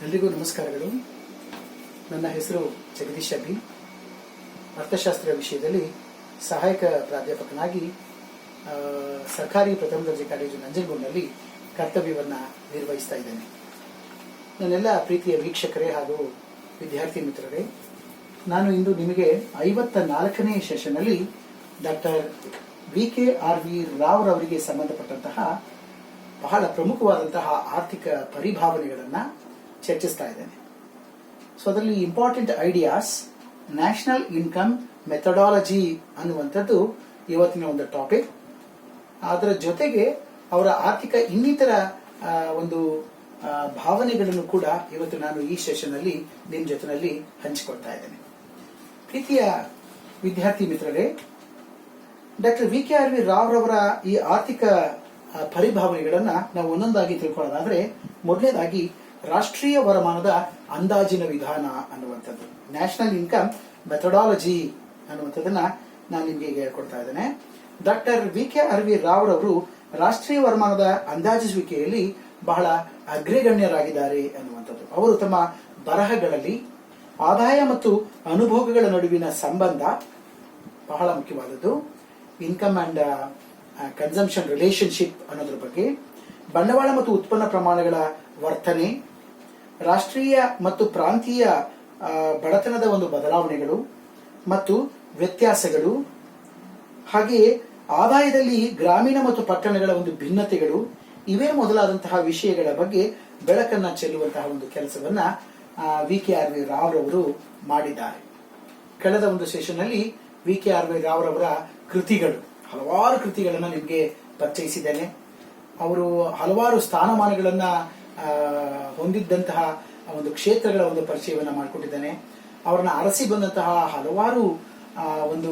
ಎಲ್ರಿಗೂ ನಮಸ್ಕಾರಗಳು. ನನ್ನ ಹೆಸರು ಜಗದೀಶ್ ಅಬ್ಬಿ. ಅರ್ಥಶಾಸ್ತ್ರ ವಿಷಯದಲ್ಲಿ ಸಹಾಯಕ ಪ್ರಾಧ್ಯಾಪಕನಾಗಿ ಸರ್ಕಾರಿ ಪ್ರಥಮ ದರ್ಜೆ ಕಾಲೇಜು ನಂಜನಗೂಡಿನಲ್ಲಿ ಕರ್ತವ್ಯವನ್ನು ನಿರ್ವಹಿಸ್ತಾ ಇದ್ದೇನೆ. ನನ್ನೆಲ್ಲ ಪ್ರೀತಿಯ ವೀಕ್ಷಕರೇ ಹಾಗೂ ವಿದ್ಯಾರ್ಥಿ ಮಿತ್ರರೇ, ನಾನು ಇಂದು ನಿಮಗೆ 54ನೇ ಸೆಷನ್ನಲ್ಲಿ ಡಾಕ್ಟರ್ VKRV ರಾವ್ ರವರಿಗೆ ಸಂಬಂಧಪಟ್ಟಂತಹ ಬಹಳ ಪ್ರಮುಖವಾದಂತಹ ಆರ್ಥಿಕ ಪರಿಭಾವನೆಗಳನ್ನು ಚರ್ಚಿಸ್ತಾ ಇದ್ದೇನೆ. ಸೊ ಅದರಲ್ಲಿ important ideas, national income methodology ಅನ್ನುವಂಥದ್ದು ಇವತ್ತಿನ ಒಂದು ಟಾಪಿಕ್. ಅದರ ಜೊತೆಗೆ ಅವರ ಆರ್ಥಿಕ ಇನ್ನಿತರ ಒಂದು ಭಾವನೆಗಳನ್ನು ಕೂಡ ಇವತ್ತು ನಾನು ಈ ಸೆಷನ್ನಲ್ಲಿ ನಿಮ್ಮ ಜೊತೆಯಲ್ಲಿ ಹಂಚಿಕೊಳ್ತಾ ಇದ್ದೇನೆ. ಪ್ರೀತಿಯ ವಿದ್ಯಾರ್ಥಿ ಮಿತ್ರರೇ, ಡಾಕ್ಟರ್ VKRV ರಾವ್ ರವರ ಈ ಆರ್ಥಿಕ ಪರಿಭಾವನೆಗಳನ್ನ ನಾವು ಒಂದೊಂದಾಗಿ ತಿಳ್ಕೊಳ್ಳೋದಾದ್ರೆ, ಮೊದಲನೇದಾಗಿ ರಾಷ್ಟ್ರೀಯ ವರಮಾನದ ಅಂದಾಜಿನ ವಿಧಾನ ಅನ್ನುವಂಥದ್ದು, ನ್ಯಾಷನಲ್ ಇನ್ಕಮ್ ಮೆಥಡಾಲಜಿ ಅನ್ನುವಂಥದ್ದನ್ನ ನಾನು ನಿಮಗೆ ಹೇಳ್ಕೊಡ್ತಾ ಇದ್ದೇನೆ. ಡಾಕ್ಟರ್ VKRV ರಾವ್ ರವರು ರಾಷ್ಟ್ರೀಯ ವರಮಾನದ ಅಂದಾಜಿಸುವಿಕೆಯಲ್ಲಿ ಬಹಳ ಅಗ್ರಗಣ್ಯರಾಗಿದ್ದಾರೆ ಅನ್ನುವಂಥದ್ದು. ಅವರು ತಮ್ಮ ಬರಹಗಳಲ್ಲಿ ಆದಾಯ ಮತ್ತು ಅನುಭೋಗಗಳ ನಡುವಿನ ಸಂಬಂಧ ಬಹಳ ಮುಖ್ಯವಾದದ್ದು, ಇನ್ಕಮ್ ಅಂಡ್ ಕನ್ಸಂಪ್ಷನ್ ರಿಲೇಶನ್ಶಿಪ್ ಅನ್ನೋದ್ರ ಬಗ್ಗೆ, ಬಂಡವಾಳ ಮತ್ತು ಉತ್ಪನ್ನ ಪ್ರಮಾಣಗಳ ವರ್ತನೆ, ರಾಷ್ಟ್ರೀಯ ಮತ್ತು ಪ್ರಾಂತೀಯ ಬಡತನದ ಒಂದು ಬದಲಾವಣೆಗಳು ಮತ್ತು ವ್ಯತ್ಯಾಸಗಳು, ಹಾಗೆಯೇ ಆದಾಯದಲ್ಲಿ ಗ್ರಾಮೀಣ ಮತ್ತು ಪಟ್ಟಣಗಳ ಒಂದು ಭಿನ್ನತೆಗಳು, ಇವೇ ಮೊದಲಾದಂತಹ ವಿಷಯಗಳ ಬಗ್ಗೆ ಬೆಳಕನ್ನ ಚೆಲ್ಲುವಂತಹ ಒಂದು ಕೆಲಸವನ್ನ VKRV ರಾವ್ ರವರು ಮಾಡಿದ್ದಾರೆ. ಕಳೆದ ಒಂದು ಸೆಷನ್ ನಲ್ಲಿ VKRV ರಾವ್ ರವರ ಕೃತಿಗಳು, ಹಲವಾರು ಕೃತಿಗಳನ್ನ ನಿಮಗೆ ಪರಿಚಯಿಸಿದ್ದೇನೆ. ಅವರು ಹಲವಾರು ಸ್ಥಾನಮಾನಗಳನ್ನ ಹೊಂದಿದ್ದಂತಹ ಒಂದು ಕ್ಷೇತ್ರಗಳ ಒಂದು ಪರಿಚಯವನ್ನ ಮಾಡಿಕೊಟ್ಟಿದ್ದೇನೆ. ಅವರನ್ನ ಅರಸಿ ಬಂದಂತಹ ಹಲವಾರು ಒಂದು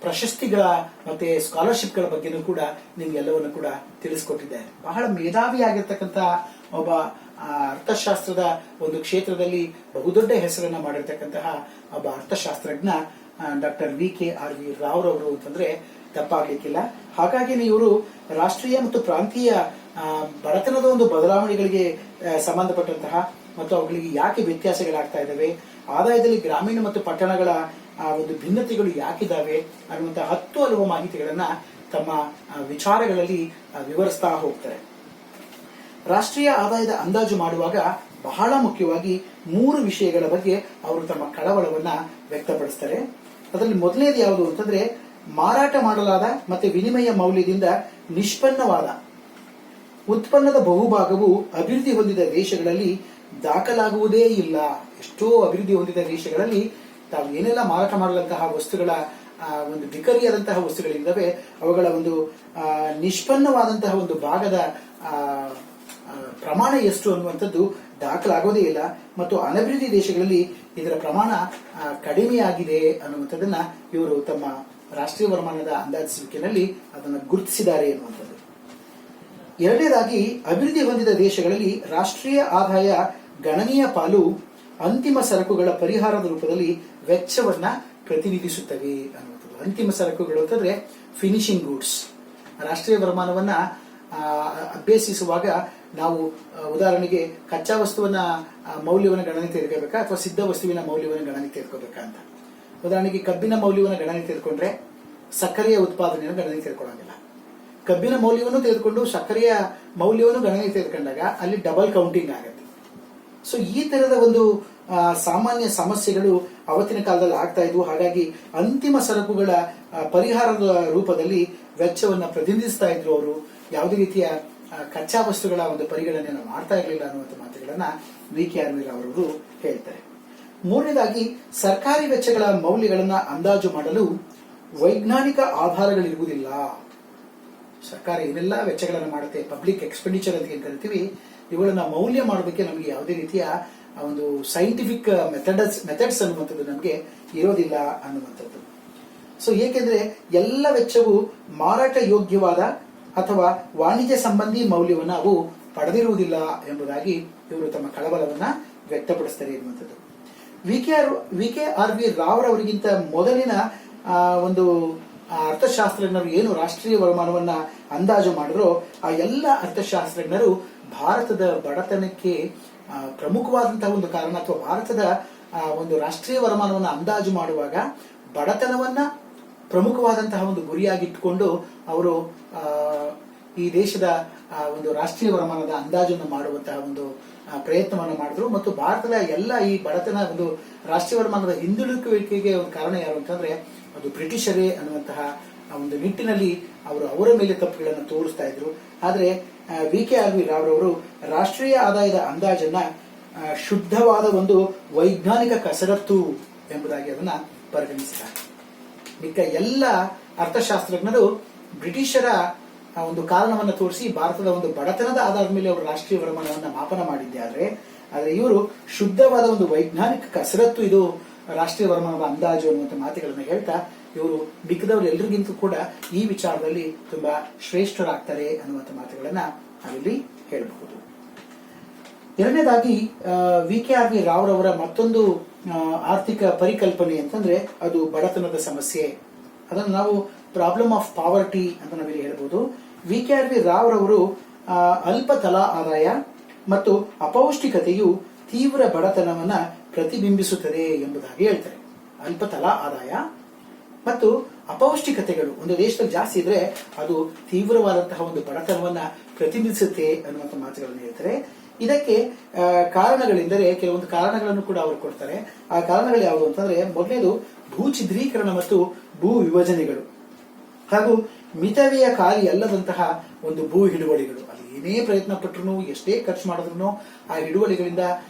ಪ್ರಶಸ್ತಿಗಳ ಮತ್ತೆ ಸ್ಕಾಲರ್ಶಿಪ್ಗಳ ಬಗ್ಗೆನೂ ಕೂಡ ನಿಮ್ಗೆಲ್ಲವನ್ನು ಕೂಡ ತಿಳಿಸ್ಕೊಟ್ಟಿದ್ದಾರೆ. ಬಹಳ ಮೇಧಾವಿಯಾಗಿರ್ತಕ್ಕಂಥ ಒಬ್ಬ ಅರ್ಥಶಾಸ್ತ್ರದ ಒಂದು ಕ್ಷೇತ್ರದಲ್ಲಿ ಬಹುದೊಡ್ಡ ಹೆಸರನ್ನ ಮಾಡಿರ್ತಕ್ಕಂತಹ ಒಬ್ಬ ಅರ್ಥಶಾಸ್ತ್ರಜ್ಞ ಡಾಕ್ಟರ್ VKRV ರಾವ್ ರವರು ಅಂತಂದ್ರೆ ತಪ್ಪಾಗ್ಲಿಕ್ಕಿಲ್ಲ. ಹಾಗಾಗಿನೇ ಇವರು ರಾಷ್ಟ್ರೀಯ ಮತ್ತು ಪ್ರಾಂತೀಯ ಬಡತನದ ಒಂದು ಬದಲಾವಣೆಗಳಿಗೆ ಸಂಬಂಧಪಟ್ಟಂತಹ ಮತ್ತು ಅವುಗಳಿಗೆ ಯಾಕೆ ವ್ಯತ್ಯಾಸಗಳಾಗ್ತಾ ಇದ್ದಾವೆ, ಆದಾಯದಲ್ಲಿ ಗ್ರಾಮೀಣ ಮತ್ತು ಪಟ್ಟಣಗಳ ಒಂದು ಭಿನ್ನತೆಗಳು ಯಾಕಿದ್ದಾವೆ ಅನ್ನುವಂತಹ 10 ಹಲವು ಮಾಹಿತಿಗಳನ್ನ ತಮ್ಮ ವಿಚಾರಗಳಲ್ಲಿ ವಿವರಿಸ್ತಾ ಹೋಗ್ತಾರೆ. ರಾಷ್ಟ್ರೀಯ ಆದಾಯದ ಅಂದಾಜು ಮಾಡುವಾಗ ಬಹಳ ಮುಖ್ಯವಾಗಿ 3 ವಿಷಯಗಳ ಬಗ್ಗೆ ಅವರು ತಮ್ಮ ಕಳವಳವನ್ನ ವ್ಯಕ್ತಪಡಿಸ್ತಾರೆ. ಅದರಲ್ಲಿ ಮೊದಲನೇದು ಯಾವುದು ಅಂತಂದ್ರೆ, ಮಾರಾಟ ಮಾಡಲಾದ ಮತ್ತೆ ವಿನಿಮಯ ಮೌಲ್ಯದಿಂದ ನಿಷ್ಪನ್ನವಾದ ಉತ್ಪನ್ನದ ಬಹುಭಾಗವು ಅಭಿವೃದ್ಧಿ ಹೊಂದಿದ ದೇಶಗಳಲ್ಲಿ ದಾಖಲಾಗುವುದೇ ಇಲ್ಲ. ಎಷ್ಟೋ ಅಭಿವೃದ್ಧಿ ಹೊಂದಿದ ದೇಶಗಳಲ್ಲಿ ತಾವು ಏನೆಲ್ಲ ಮಾರಾಟ ಮಾಡಲಂತಹ ವಸ್ತುಗಳ ಒಂದು ಬಿಕರಿಯಾದಂತಹ ವಸ್ತುಗಳಿದ್ದಾವೆ, ಅವುಗಳ ಒಂದು ನಿಷ್ಪನ್ನವಾದಂತಹ ಒಂದು ಭಾಗದ ಪ್ರಮಾಣ ಎಷ್ಟು ಅನ್ನುವಂಥದ್ದು ದಾಖಲಾಗೋದೇ ಇಲ್ಲ. ಮತ್ತು ಅನಭಿವೃದ್ಧಿ ದೇಶಗಳಲ್ಲಿ ಇದರ ಪ್ರಮಾಣ ಕಡಿಮೆಯಾಗಿದೆ ಅನ್ನುವಂಥದ್ದನ್ನ ಇವರು ತಮ್ಮ ರಾಷ್ಟ್ರೀಯ ವರಮಾನದ ಅಂದಾಜಿಸುವಿಕೆಯಲ್ಲಿ ಅದನ್ನು ಗುರುತಿಸಿದ್ದಾರೆ ಎನ್ನುವಂಥದ್ದು. ಎರಡನೇದಾಗಿ, ಅಭಿವೃದ್ಧಿ ಹೊಂದಿದ ದೇಶಗಳಲ್ಲಿ ರಾಷ್ಟ್ರೀಯ ಆದಾಯ ಗಣನೀಯ ಪಾಲು ಅಂತಿಮ ಸರಕುಗಳ ಪರಿಹಾರದ ರೂಪದಲ್ಲಿ ವೆಚ್ಚವನ್ನ ಪ್ರತಿನಿಧಿಸುತ್ತವೆ ಅನ್ನುವಂಥದ್ದು. ಅಂತಿಮ ಸರಕುಗಳು ಅಂತಂದ್ರೆ ಫಿನಿಶಿಂಗ್ ಗೂಡ್ಸ್. ರಾಷ್ಟ್ರೀಯ ವರಮಾನವನ್ನ ಅಭ್ಯಸಿಸುವಾಗ ನಾವು ಉದಾಹರಣೆಗೆ ಕಚ್ಚಾ ವಸ್ತುವಿನ ಮೌಲ್ಯವನ್ನು ಗಣನೆ ತೆಗೆದುಕೋಬೇಕಾ ಅಥವಾ ಸಿದ್ಧ ವಸ್ತುವಿನ ಮೌಲ್ಯವನ್ನು ಗಣನೆ ತೆಗೆದುಕೋಬೇಕಾ ಅಂತ. ಉದಾಹರಣೆಗೆ ಕಬ್ಬಿನ ಮೌಲ್ಯವನ್ನು ಗಣನೆ ತೆಗೆದುಕೊಂಡ್ರೆ ಸಕ್ಕರೆಯ ಉತ್ಪಾದನೆಯನ್ನು ಗಣನೆ ತೆಗೆದುಕೊಳ್ಳೋದಿಲ್ಲ. ಕಬ್ಬಿನ ಮೌಲ್ಯವನ್ನು ತೆಗೆದುಕೊಂಡು ಸಕ್ಕರೆಯ ಮೌಲ್ಯವನ್ನು ಗಣನೆ ತೆಗೆದುಕೊಂಡಾಗ ಅಲ್ಲಿ ಡಬಲ್ ಕೌಂಟಿಂಗ್ ಆಗುತ್ತೆ. ಸೊ ಈ ತರದ ಒಂದು ಸಾಮಾನ್ಯ ಸಮಸ್ಯೆಗಳು ಅವತ್ತಿನ ಕಾಲದಲ್ಲಿ ಆಗ್ತಾ ಇದ್ವು. ಹಾಗಾಗಿ ಅಂತಿಮ ಸರಕುಗಳ ಪರಿಹಾರದ ರೂಪದಲ್ಲಿ ವೆಚ್ಚವನ್ನು ಪ್ರತಿನಿಧಿಸ್ತಾ ಇದ್ರು ಅವರು. ಯಾವುದೇ ರೀತಿಯ ಕಚ್ಚಾ ವಸ್ತುಗಳ ಒಂದು ಪರಿಗಣನೆಯನ್ನು ಮಾಡ್ತಾ ಇರಲಿಲ್ಲ ಅನ್ನುವಂಥ ಮಾತುಗಳನ್ನ VKRV ರವರು ಹೇಳ್ತಾರೆ. ಮೂರನೇದಾಗಿ, ಸರ್ಕಾರಿ ವೆಚ್ಚಗಳ ಮೌಲ್ಯಗಳನ್ನ ಅಂದಾಜು ಮಾಡಲು ವೈಜ್ಞಾನಿಕ ಆಧಾರಗಳಿರುವುದಿಲ್ಲ. ಸರ್ಕಾರ ಏನೆಲ್ಲ ವೆಚ್ಚಗಳನ್ನು ಮಾಡುತ್ತೆ, ಪಬ್ಲಿಕ್ ಎಕ್ಸ್ಪೆಂಡಿಚರ್ ಅಂತ ಏನ್ ಕರಿತೀವಿ, ಇವುಗಳನ್ನ ಮೌಲ್ಯ ಮಾಡೋದಕ್ಕೆ ನಮಗೆ ಯಾವುದೇ ರೀತಿಯ ಒಂದು ಸೈಂಟಿಫಿಕ್ ಮೆಥಡ್ಸ್ ಅನ್ನುವಂಥದ್ದು ನಮಗೆ ಇರೋದಿಲ್ಲ ಅನ್ನುವಂಥದ್ದು. ಸೊ ಏಕೆಂದ್ರೆ ಎಲ್ಲ ವೆಚ್ಚವು ಮಾರಾಟ ಯೋಗ್ಯವಾದ ಅಥವಾ ವಾಣಿಜ್ಯ ಸಂಬಂಧಿ ಮೌಲ್ಯವನ್ನು ಅವು ಪಡೆದಿರುವುದಿಲ್ಲ ಎಂಬುದಾಗಿ ಇವರು ತಮ್ಮ ಕಳವಳವನ್ನ ವ್ಯಕ್ತಪಡಿಸ್ತಾರೆ ಎನ್ನುವಂಥದ್ದು. VKRV ರಾವ್ ರವರಿಗಿಂತ ಮೊದಲಿನ ಒಂದು ಅರ್ಥಶಾಸ್ತ್ರಜ್ಞರು ಏನು ರಾಷ್ಟ್ರೀಯ ವರಮಾನವನ್ನ ಅಂದಾಜು ಮಾಡಿದ್ರು, ಆ ಎಲ್ಲ ಅರ್ಥಶಾಸ್ತ್ರಜ್ಞರು ಭಾರತದ ಬಡತನಕ್ಕೆ ಪ್ರಮುಖವಾದಂತಹ ಒಂದು ಕಾರಣ, ಅಥವಾ ಭಾರತದ ಒಂದು ರಾಷ್ಟ್ರೀಯ ವರಮಾನವನ್ನು ಅಂದಾಜು ಮಾಡುವಾಗ ಬಡತನವನ್ನ ಪ್ರಮುಖವಾದಂತಹ ಒಂದು ಗುರಿಯಾಗಿಟ್ಟುಕೊಂಡು ಅವರು ಈ ದೇಶದ ಒಂದು ರಾಷ್ಟ್ರೀಯ ವರಮಾನದ ಅಂದಾಜನ್ನು ಮಾಡುವಂತಹ ಒಂದು ಪ್ರಯತ್ನವನ್ನು ಮಾಡಿದ್ರು. ಮತ್ತು ಭಾರತದ ಎಲ್ಲ ಈ ಬಡತನ ಒಂದು ರಾಷ್ಟ್ರೀಯ ವರಮಾನದ ಹಿಂದುಳಿಯುವಿಕೆಗೆ ಒಂದು ಕಾರಣ ಯಾರು ಅಂತಂದ್ರೆ ಅದು ಬ್ರಿಟಿಷರೇ ಅನ್ನುವಂತಹ ಒಂದು ನಿಟ್ಟಿನಲ್ಲಿ ಅವರು ಅವರ ಮೇಲೆ ತಪ್ಪುಗಳನ್ನು ತೋರಿಸ್ತಾ ಇದ್ರು. ಆದ್ರೆ VKRV ರಾವ್ ರವರು ರಾಷ್ಟ್ರೀಯ ಆದಾಯದ ಅಂದಾಜನ್ನ ಶುದ್ಧವಾದ ಒಂದು ವೈಜ್ಞಾನಿಕ ಕಸರತ್ತು ಎಂಬುದಾಗಿ ಅದನ್ನ ಪರಿಗಣಿಸಿದ್ದಾರೆ. ಮಿಕ್ಕ ಎಲ್ಲ ಅರ್ಥಶಾಸ್ತ್ರಜ್ಞರು ಬ್ರಿಟಿಷರ ಒಂದು ಕಾರಣವನ್ನು ತೋರಿಸಿ ಭಾರತದ ಒಂದು ಬಡತನದ ಆಧಾರದ ಮೇಲೆ ಅವರು ರಾಷ್ಟ್ರೀಯ ವರಮಾನವನ್ನು ಮಾಪನ ಮಾಡಿದ್ದಾರೆ. ಆದ್ರೆ ಇವರು ಶುದ್ಧವಾದ ಒಂದು ವೈಜ್ಞಾನಿಕ ಕಸರತ್ತು ಇದು ರಾಷ್ಟ್ರೀಯ ವರಮಾನದ ಅಂದಾಜು ಅನ್ನುವಂಥ ಮಾತುಗಳನ್ನು ಹೇಳ್ತಾ ಇವರು ಮಿಕ್ಕದವರು ಎಲ್ರಿಗಿಂತೂ ಕೂಡ ಈ ವಿಚಾರದಲ್ಲಿ ತುಂಬಾ ಶ್ರೇಷ್ಠರಾಗ್ತಾರೆ ಅನ್ನುವಂಥ ಮಾತುಗಳನ್ನ ನಾವಿಲ್ಲಿ ಹೇಳಬಹುದು. ಎರಡನೇದಾಗಿ VKRV ರಾವ್ ರವರ ಮತ್ತೊಂದು ಆರ್ಥಿಕ ಪರಿಕಲ್ಪನೆ ಅಂತಂದ್ರೆ ಅದು ಬಡತನದ ಸಮಸ್ಯೆ. ಅದನ್ನು ನಾವು ಪ್ರಾಬ್ಲಮ್ ಆಫ್ ಪಾವರ್ಟಿ ಅಂತ ನಾವಿಲ್ಲಿ ಹೇಳ್ಬೋದು. VKRV ರಾವ್ ರವರು ಅಲ್ಪ ತಲಾ ಆದಾಯ ಮತ್ತು ಅಪೌಷ್ಟಿಕತೆಯು ತೀವ್ರ ಬಡತನವನ್ನ ಪ್ರತಿಬಿಂಬಿಸುತ್ತದೆ ಎಂಬುದಾಗಿ ಹೇಳ್ತಾರೆ. ಅಲ್ಪ ತಲಾ ಆದಾಯ ಮತ್ತು ಅಪೌಷ್ಟಿಕತೆಗಳು ಒಂದು ದೇಶದಲ್ಲಿ ಜಾಸ್ತಿ ಇದ್ರೆ ಅದು ತೀವ್ರವಾದಂತಹ ಒಂದು ಬಡತನವನ್ನ ಪ್ರತಿಬಿಂಬಿಸುತ್ತೆ ಅನ್ನುವಂಥ ಮಾತುಗಳನ್ನು ಹೇಳ್ತಾರೆ. ಇದಕ್ಕೆ ಕಾರಣಗಳೆಂದರೆ ಕೆಲವೊಂದು ಕಾರಣಗಳನ್ನು ಕೂಡ ಅವರು ಕೊಡ್ತಾರೆ. ಆ ಕಾರಣಗಳು ಯಾವುದು ಅಂತಂದ್ರೆ ಮೊದಲನೇದು ಭೂ ಛಿದ್ರೀಕರಣ ಮತ್ತು ಭೂ ವಿಭಜನೆಗಳು ಹಾಗೂ ಮಿತವ್ಯಯಕಾರಿ ಅಲ್ಲದಂತಹ ಒಂದು ಭೂ ಹಿಡುವಳಿಗಳು. ಅಲ್ಲಿ ಏನೇ ಪ್ರಯತ್ನ ಪಟ್ಟರು ಎಷ್ಟೇ ಖರ್ಚು ಮಾಡಿದ್ರು ಆ ಹಿಡುವಳಿಗಳಿಂದ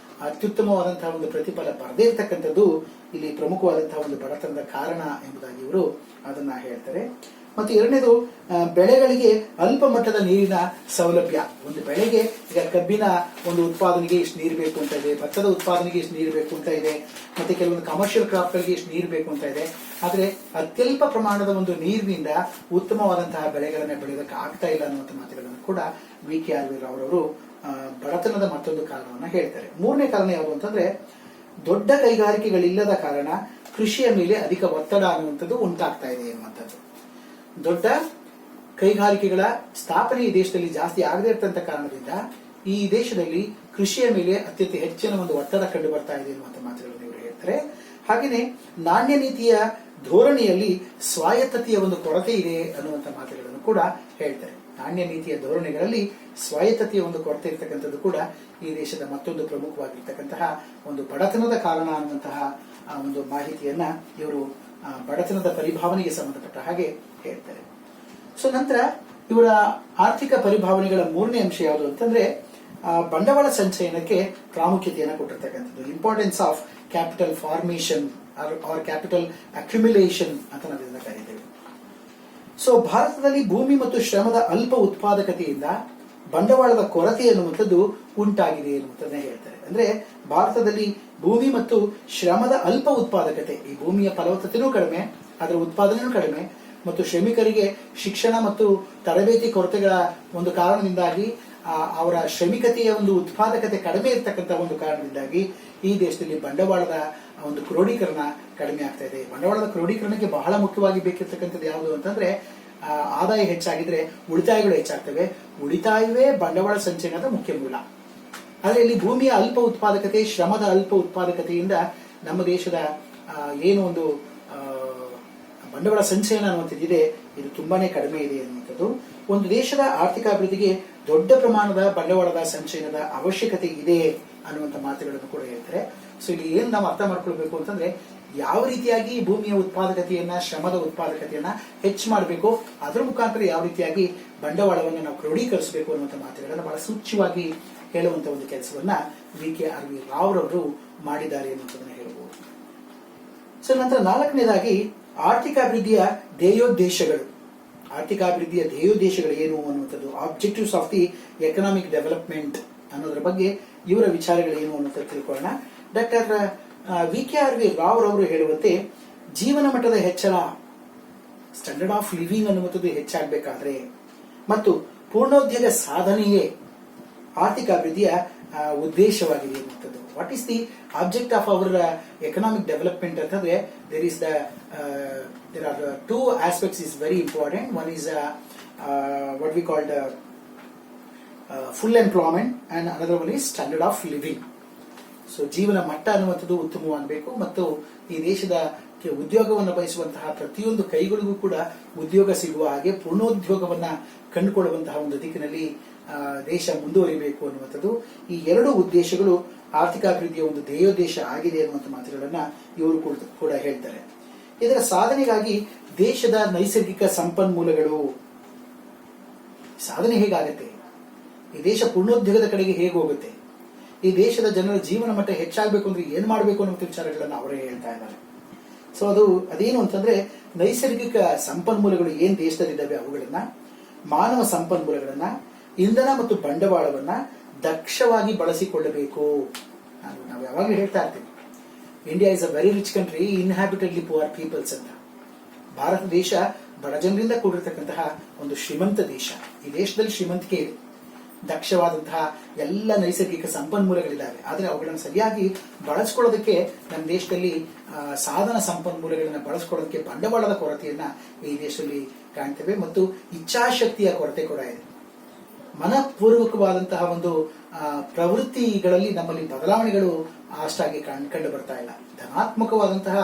ಅತ್ಯುತ್ತಮವಾದಂತಹ ಒಂದು ಪ್ರತಿಫಲ ಬರದೇ ಇರತಕ್ಕಂಥದ್ದು ಇಲ್ಲಿ ಪ್ರಮುಖವಾದಂತಹ ಒಂದು ಬಡತನದ ಕಾರಣ ಎಂಬುದಾಗಿ ಇವರು ಅದನ್ನ ಹೇಳ್ತಾರೆ. ಮತ್ತು ಎರಡನೇದು ಬೆಳೆಗಳಿಗೆ ಅಲ್ಪ ಮಟ್ಟದ ನೀರಿನ ಸೌಲಭ್ಯ. ಒಂದು ಬೆಳೆಗೆ ಈಗ ಕಬ್ಬಿನ ಒಂದು ಉತ್ಪಾದನೆಗೆ ಇಷ್ಟು ನೀರು ಬೇಕು ಅಂತ ಇದೆ, ಭತ್ತದ ಉತ್ಪಾದನೆಗೆ ಇಷ್ಟು ನೀರು ಬೇಕು ಅಂತ ಇದೆ, ಮತ್ತೆ ಕೆಲವೊಂದು ಕಮರ್ಷಿಯಲ್ ಕ್ರಾಪ್ಗಳಿಗೆ ಇಷ್ಟು ನೀರು ಬೇಕು ಅಂತ ಇದೆ. ಆದ್ರೆ ಅತ್ಯಲ್ಪ ಪ್ರಮಾಣದ ಒಂದು ನೀರಿನಿಂದ ಉತ್ತಮವಾದಂತಹ ಬೆಳೆಗಳನ್ನ ಬೆಳೆಯೋದಕ್ಕೆ ಆಗ್ತಾ ಇಲ್ಲ ಅನ್ನುವಂಥ ಮಾತುಗಳನ್ನು ಕೂಡ VKRV ರಾವ್ ರವರು ಬಡತನದ ಮತ್ತೊಂದು ಕಾರಣವನ್ನ ಹೇಳ್ತಾರೆ. ಮೂರನೇ ಕಾರಣ ಯಾವುದು ಅಂತಂದ್ರೆ ದೊಡ್ಡ ಕೈಗಾರಿಕೆಗಳಿಲ್ಲದ ಕಾರಣ ಕೃಷಿಯ ಮೇಲೆ ಅಧಿಕ ಒತ್ತಡ ಅನ್ನುವಂಥದ್ದು ಉಂಟಾಗ್ತಾ ಇದೆ ಎನ್ನುವಂಥದ್ದು. ದೊಡ್ಡ ಕೈಗಾರಿಕೆಗಳ ಸ್ಥಾಪನೆ ಈ ದೇಶದಲ್ಲಿ ಜಾಸ್ತಿ ಆಗದೇ ಇರ್ತಂತ ಕಾರಣದಿಂದ ಈ ದೇಶದಲ್ಲಿ ಕೃಷಿಯ ಮೇಲೆ ಅತ್ಯಂತ ಹೆಚ್ಚಿನ ಒಂದು ಒತ್ತಡ ಕಂಡು ಬರ್ತಾ ಇದೆ ಎನ್ನುವಂಥ ಮಾತುಗಳನ್ನು ಇವರು ಹೇಳ್ತಾರೆ. ಹಾಗೆಯೇ ನಾಣ್ಯ ನೀತಿಯ ಧೋರಣೆಯಲ್ಲಿ ಸ್ವಾಯತ್ತತೆಯ ಒಂದು ಕೊರತೆ ಇದೆ ಅನ್ನುವಂಥ ಮಾತುಗಳನ್ನು ಕೂಡ ಹೇಳ್ತಾರೆ. ನಾಣ್ಯ ನೀತಿಯ ಧೋರಣೆಗಳಲ್ಲಿ ಸ್ವಾಯತ್ತತೆಯ ಒಂದು ಕೊರತೆ ಇರತಕ್ಕಂಥದ್ದು ಕೂಡ ಈ ದೇಶದ ಮತ್ತೊಂದು ಪ್ರಮುಖವಾಗಿರ್ತಕ್ಕಂತಹ ಒಂದು ಬಡತನದ ಕಾರಣ ಅನ್ನುವಂತಹ ಒಂದು ಮಾಹಿತಿಯನ್ನ ಇವರು ಬಡತನದ ಪರಿಭಾವನೆಗೆ ಸಂಬಂಧಪಟ್ಟ ಹಾಗೆ ಹೇಳ್ತಾರೆ. ಸೊ ನಂತರ ಇವರ ಆರ್ಥಿಕ ಪರಿಭಾವನೆಗಳ ಮೂರನೇ ಅಂಶ ಯಾವುದು ಅಂತಂದ್ರೆ ಬಂಡವಾಳ ಸಂಚಯನಕ್ಕೆ ಪ್ರಾಮುಖ್ಯತೆಯನ್ನು ಕೊಟ್ಟಿರ್ತಕ್ಕಂಥದ್ದು. Importance of capital formation or capital accumulation ಅಂತ ನಾವು ಇದನ್ನ ಕರೀತೇವೆ. ಸೊ ಭಾರತದಲ್ಲಿ ಭೂಮಿ ಮತ್ತು ಶ್ರಮದ ಅಲ್ಪ ಉತ್ಪಾದಕತೆಯಿಂದ ಬಂಡವಾಳದ ಕೊರತೆ ಅನ್ನುವಂಥದ್ದು ಉಂಟಾಗಿದೆ ಎನ್ನುವಂಥದ್ದನ್ನ ಹೇಳ್ತಾರೆ. ಅಂದ್ರೆ ಭಾರತದಲ್ಲಿ ಭೂಮಿ ಮತ್ತು ಶ್ರಮದ ಅಲ್ಪ ಉತ್ಪಾದಕತೆ, ಈ ಭೂಮಿಯ ಫಲವತ್ತತೆಯೂ ಕಡಿಮೆ, ಅದರ ಉತ್ಪಾದನೆಯೂ ಕಡಿಮೆ, ಮತ್ತು ಶ್ರಮಿಕರಿಗೆ ಶಿಕ್ಷಣ ಮತ್ತು ತರಬೇತಿ ಕೊರತೆಗಳ ಒಂದು ಕಾರಣದಿಂದಾಗಿ ಅವರ ಶ್ರಮಿಕತೆಯ ಒಂದು ಉತ್ಪಾದಕತೆ ಕಡಿಮೆ ಇರತಕ್ಕಂಥ ಒಂದು ಕಾರಣದಿಂದಾಗಿ ಈ ದೇಶದಲ್ಲಿ ಬಂಡವಾಳದ ಒಂದು ಕ್ರೋಢೀಕರಣ ಕಡಿಮೆ ಆಗ್ತಾ ಇದೆ. ಬಂಡವಾಳದ ಕ್ರೋಢೀಕರಣಕ್ಕೆ ಬಹಳ ಮುಖ್ಯವಾಗಿ ಬೇಕಿರ್ತಕ್ಕಂಥದ್ದು ಯಾವುದು ಅಂತಂದ್ರೆ ಆದಾಯ ಹೆಚ್ಚಾಗಿದ್ರೆ ಉಳಿತಾಯಗಳು ಹೆಚ್ಚಾಗ್ತವೆ. ಉಳಿತಾಯವೇ ಬಂಡವಾಳ ಸಂಚಯನದ ಮುಖ್ಯ ಮೂಲ. ಆದ್ರೆ ಇಲ್ಲಿ ಭೂಮಿಯ ಅಲ್ಪ ಉತ್ಪಾದಕತೆ, ಶ್ರಮದ ಅಲ್ಪ ಉತ್ಪಾದಕತೆಯಿಂದ ನಮ್ಮ ದೇಶದ ಏನು ಒಂದು ಬಂಡವಾಳ ಸಂಚಯನ ಅನ್ನುವಂಥದ್ದಿದೆ ಇದು ತುಂಬಾನೇ ಕಡಿಮೆ ಇದೆ ಅನ್ನುವಂಥದ್ದು. ಒಂದು ದೇಶದ ಆರ್ಥಿಕ ಅಭಿವೃದ್ಧಿಗೆ ದೊಡ್ಡ ಪ್ರಮಾಣದ ಬಂಡವಾಳದ ಸಂಚಯನದ ಅವಶ್ಯಕತೆ ಇದೆ ಅನ್ನುವಂಥ ಮಾತುಗಳನ್ನು ಕೂಡ ಹೇಳ್ತಾರೆ. ಸೊ ಇಲ್ಲಿ ಏನ್ ನಾವು ಅರ್ಥ ಮಾಡ್ಕೊಳ್ಬೇಕು ಅಂತಂದ್ರೆ ಯಾವ ರೀತಿಯಾಗಿ ಭೂಮಿಯ ಉತ್ಪಾದಕತೆಯನ್ನ, ಶ್ರಮದ ಉತ್ಪಾದಕತೆಯನ್ನ ಹೆಚ್ಚು ಮಾಡಬೇಕು, ಅದರ ಮುಖಾಂತರ ಯಾವ ರೀತಿಯಾಗಿ ಬಂಡವಾಳವನ್ನು ನಾವು ಕ್ರೋಢೀಕರಿಸಬೇಕು ಅನ್ನುವಂಥ ಮಾತುಗಳನ್ನು ಬಹಳ ಸೂಕ್ಷ್ಮವಾಗಿ ಹೇಳುವಂತ ಒಂದು ಕೆಲಸವನ್ನ VKRV ರಾವ್ ರವರು ಮಾಡಿದ್ದಾರೆ ಅನ್ನುವಂಥದ್ದನ್ನ ಹೇಳಬಹುದು. ಸೊ ನಂತರ ನಾಲ್ಕನೇದಾಗಿ ಆರ್ಥಿಕಾಭಿವೃದ್ಧಿಯ ಧ್ಯೇಯೋದ್ದೇಶಗಳು. ಆರ್ಥಿಕಾಭಿವೃದ್ಧಿಯ ಧ್ಯೇಯೋದ್ದೇಶಗಳು ಏನು ಅನ್ನುವಂಥದ್ದು, objectives of the economic development ಅನ್ನೋದ್ರ ಬಗ್ಗೆ ಇವರ ವಿಚಾರಗಳು ಏನು ಅನ್ನುವಂಥದ್ದು ತಿಳ್ಕೊಳ್ಳೋಣ. ಡಾಕ್ಟರ್ VKRV ರಾವ್ ರವರು ಹೇಳುವಂತೆ ಜೀವನ ಮಟ್ಟದ ಹೆಚ್ಚಳ, ಸ್ಟ್ಯಾಂಡರ್ಡ್ ಆಫ್ ಲಿವಿಂಗ್ ಅನ್ನುವಂಥದ್ದು ಹೆಚ್ಚಾಗಬೇಕಾದ್ರೆ ಮತ್ತು ಪೂರ್ಣೋದ್ಯೋಗ ಸಾಧನೆಯೇ ಆರ್ಥಿಕ ಅಭಿವೃದ್ಧಿಯ ಉದ್ದೇಶವಾಗಿದೆ ಅನ್ನುವಂಥದ್ದು. What is the object of our economic development ಅಂತಂದ್ರೆ there are two aspects is very important. One is what we called full employment and another one is standard of living. So ಜೀವನ ಮಟ್ಟ ಅನ್ನುವಂಥದ್ದು ಉತ್ತಮವಾಗಬೇಕು ಮತ್ತು ಈ ದೇಶದ ಉದ್ಯೋಗವನ್ನು ಬಯಸುವಂತಹ ಪ್ರತಿಯೊಂದು ಕೈಗಳಿಗೂ ಕೂಡ ಉದ್ಯೋಗ ಸಿಗುವ ಹಾಗೆ ಪೂರ್ಣೋದ್ಯೋಗವನ್ನ ಕಂಡುಕೊಳ್ಳುವಂತಹ ಒಂದು ದಿಕ್ಕಿನಲ್ಲಿ ದೇಶ ಮುಂದುವರಿಬೇಕು ಅನ್ನುವಂಥದ್ದು ಈ ಎರಡು ಉದ್ದೇಶಗಳು ಆರ್ಥಿಕಾಭಿವೃದ್ಧಿಯ ಒಂದು ಧ್ಯೇಯೋದ್ದೇಶ ಆಗಿದೆ ಅನ್ನುವಂಥ ಮಾತುಗಳನ್ನ ಇವರು ಕೂಡ ಹೇಳ್ತಾರೆ. ಇದರ ಸಾಧನೆಗಾಗಿ ದೇಶದ ನೈಸರ್ಗಿಕ ಸಂಪನ್ಮೂಲಗಳು ಸಾಧನೆ ಹೇಗಾಗತ್ತೆ, ಈ ದೇಶ ಪೂರ್ಣೋದ್ಯೋಗದ ಕಡೆಗೆ ಹೇಗೆ ಹೋಗುತ್ತೆ, ಈ ದೇಶದ ಜನರ ಜೀವನ ಮಟ್ಟ ಹೆಚ್ಚಾಗಬೇಕು ಅಂದ್ರೆ ಏನ್ ಮಾಡಬೇಕು ಅನ್ನೋ ವಿಚಾರಗಳನ್ನ ಅವರೇ ಹೇಳ್ತಾ ಇದ್ದಾರೆ. ಸೊ ಅದೇನು ಅಂತಂದ್ರೆ ನೈಸರ್ಗಿಕ ಸಂಪನ್ಮೂಲಗಳು ಏನ್ ದೇಶದಲ್ಲಿದ್ದಾವೆ ಅವುಗಳನ್ನ, ಮಾನವ ಸಂಪನ್ಮೂಲಗಳನ್ನ, ಇಂಧನ ಮತ್ತು ಬಂಡವಾಳವನ್ನ ದಕ್ಷವಾಗಿ ಬಳಸಿಕೊಳ್ಳಬೇಕು. ನಾವು ಯಾವಾಗಲೂ ಹೇಳ್ತಾ ಇರ್ತೀವಿ, India is a very rich country, inhabitedly poor peoples ಅಂತ. ಭಾರತ ದೇಶ ಬಡ ಜನರಿಂದ ಕೂಡಿರ್ತಕ್ಕಂತಹ ಒಂದು ಶ್ರೀಮಂತ ದೇಶ. ಈ ದೇಶದಲ್ಲಿ ಶ್ರೀಮಂತಿಕೆ ಇದೆ, ದಕ್ಷವಾದಂತಹ ಎಲ್ಲ ನೈಸರ್ಗಿಕ ಸಂಪನ್ಮೂಲಗಳಿದ್ದಾವೆ. ಆದರೆ ಅವುಗಳನ್ನು ಸರಿಯಾಗಿ ಬಳಸ್ಕೊಳ್ಳೋದಕ್ಕೆ ನಮ್ಮ ದೇಶದಲ್ಲಿ ಸಾಧನ ಸಂಪನ್ಮೂಲಗಳನ್ನ ಬಳಸ್ಕೊಳ್ಳೋದಕ್ಕೆ ಬಂಡವಾಳದ ಕೊರತೆಯನ್ನ ಈ ದೇಶದಲ್ಲಿ ಕಾಣ್ತೇವೆ ಮತ್ತು ಇಚ್ಛಾಶಕ್ತಿಯ ಕೊರತೆ ಕೂಡ ಇದೆ. ಮನಪೂರ್ವಕವಾದಂತಹ ಒಂದು ಪ್ರವೃತ್ತಿಗಳಲ್ಲಿ ನಮ್ಮಲ್ಲಿ ಬದಲಾವಣೆಗಳು ಅಷ್ಟಾಗಿ ಕಂಡು ಬರ್ತಾ ಇಲ್ಲ. ಧನಾತ್ಮಕವಾದಂತಹ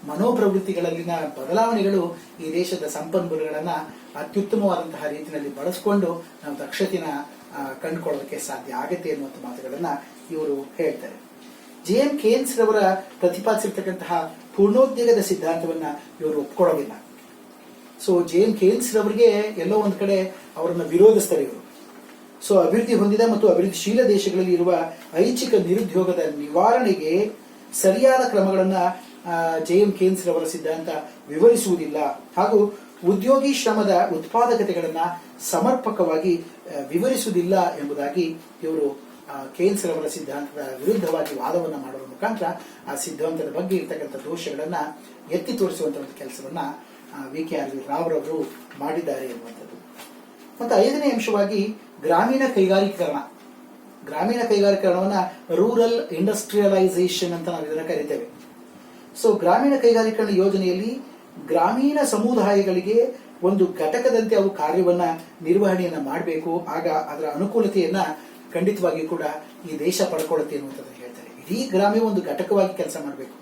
ಮನೋಪ್ರವೃತ್ತಿಗಳಲ್ಲಿನ ಬದಲಾವಣೆಗಳು ಈ ದೇಶದ ಸಂಪನ್ಮೂಲಗಳನ್ನ ಅತ್ಯುತ್ತಮವಾದಂತಹ ರೀತಿಯಲ್ಲಿ ಬಳಸಿಕೊಂಡು ನಾವು ದಕ್ಷತೆನ ಕಂಡುಕೊಳ್ಳೋದಕ್ಕೆ ಸಾಧ್ಯ ಆಗುತ್ತೆ ಎನ್ನುವಂಥ ಮಾತುಗಳನ್ನ ಇವರು ಹೇಳ್ತಾರೆ. ಜೆ.ಎಂ. ಕೇನ್ಸ್ ರವರ ಪ್ರತಿಪಾದಿಸಿರ್ತಕ್ಕಂತಹ ಪೂರ್ಣೋದ್ಯೋಗದ ಸಿದ್ಧಾಂತವನ್ನ ಇವರು ಒಪ್ಕೊಳ್ಳೋದಿಲ್ಲ. ಸೊ ಜೆ.ಎಂ. ಕೇನ್ಸ್ ರವರಿಗೆ ಎಲ್ಲೋ ಒಂದ್ ಕಡೆ ಅವರನ್ನು ವಿರೋಧಿಸ್ತಾರೆ ಇವರು. ಸೊ ಅಭಿವೃದ್ಧಿ ಹೊಂದಿದ ಮತ್ತು ಅಭಿವೃದ್ಧಿಶೀಲ ದೇಶಗಳಲ್ಲಿ ಇರುವ ಐಚ್ಛಿಕ ನಿರುದ್ಯೋಗದ ನಿವಾರಣೆಗೆ ಸರಿಯಾದ ಕ್ರಮಗಳನ್ನ ಜೆ.ಎಂ. ಕೇನ್ಸ್ ರವರ ಸಿದ್ಧಾಂತ ವಿವರಿಸುವುದಿಲ್ಲ ಹಾಗೂ ಉದ್ಯೋಗಿ ಶ್ರಮದ ಉತ್ಪಾದಕತೆಗಳನ್ನ ಸಮರ್ಪಕವಾಗಿ ವಿವರಿಸುವುದಿಲ್ಲ ಎಂಬುದಾಗಿ ಇವರು ಕೇನ್ಸ್ ರವರ ಸಿದ್ಧಾಂತದ ವಿರುದ್ಧವಾಗಿ ವಾದವನ್ನ ಮಾಡುವ ಮುಖಾಂತರ ಆ ಸಿದ್ಧಾಂತದ ಬಗ್ಗೆ ಇರತಕ್ಕಂಥ ದೋಷಗಳನ್ನ ಎತ್ತಿ ತೋರಿಸುವಂತಹ ಒಂದು ಕೆಲಸವನ್ನ ವಿ.ಕೆ.ಆರ್. ರಾವ್ ರವರು ಮಾಡಿದ್ದಾರೆ ಎನ್ನುವಂಥದ್ದು. ಮತ್ತು 5ನೇ ಅಂಶವಾಗಿ ಗ್ರಾಮೀಣ ಕೈಗಾರಿಕೀಕರಣ. ಗ್ರಾಮೀಣ ಕೈಗಾರಿಕೀಕರಣವನ್ನ ರೂರಲ್ ಇಂಡಸ್ಟ್ರಿಯಲೈಸೇಷನ್ ಅಂತ ನಾವು ಇದನ್ನ ಕರಿತೇವೆ. ಸೊ ಗ್ರಾಮೀಣ ಕೈಗಾರಿಕೀಕರಣ ಯೋಜನೆಯಲ್ಲಿ ಗ್ರಾಮೀಣ ಸಮುದಾಯಗಳಿಗೆ ಒಂದು ಘಟಕದಂತೆ ಅವು ಕಾರ್ಯವನ್ನ ನಿರ್ವಹಣೆಯನ್ನ ಮಾಡಬೇಕು. ಆಗ ಅದರ ಅನುಕೂಲತೆಯನ್ನ ಖಂಡಿತವಾಗಿ ಕೂಡ ಈ ದೇಶ ಪಡ್ಕೊಳ್ಳುತ್ತೆ ಎನ್ನುವಂಥದ್ದನ್ನು ಹೇಳ್ತಾರೆ. ಇಡೀ ಗ್ರಾಮೀಣ ಒಂದು ಘಟಕವಾಗಿ ಕೆಲಸ ಮಾಡಬೇಕು.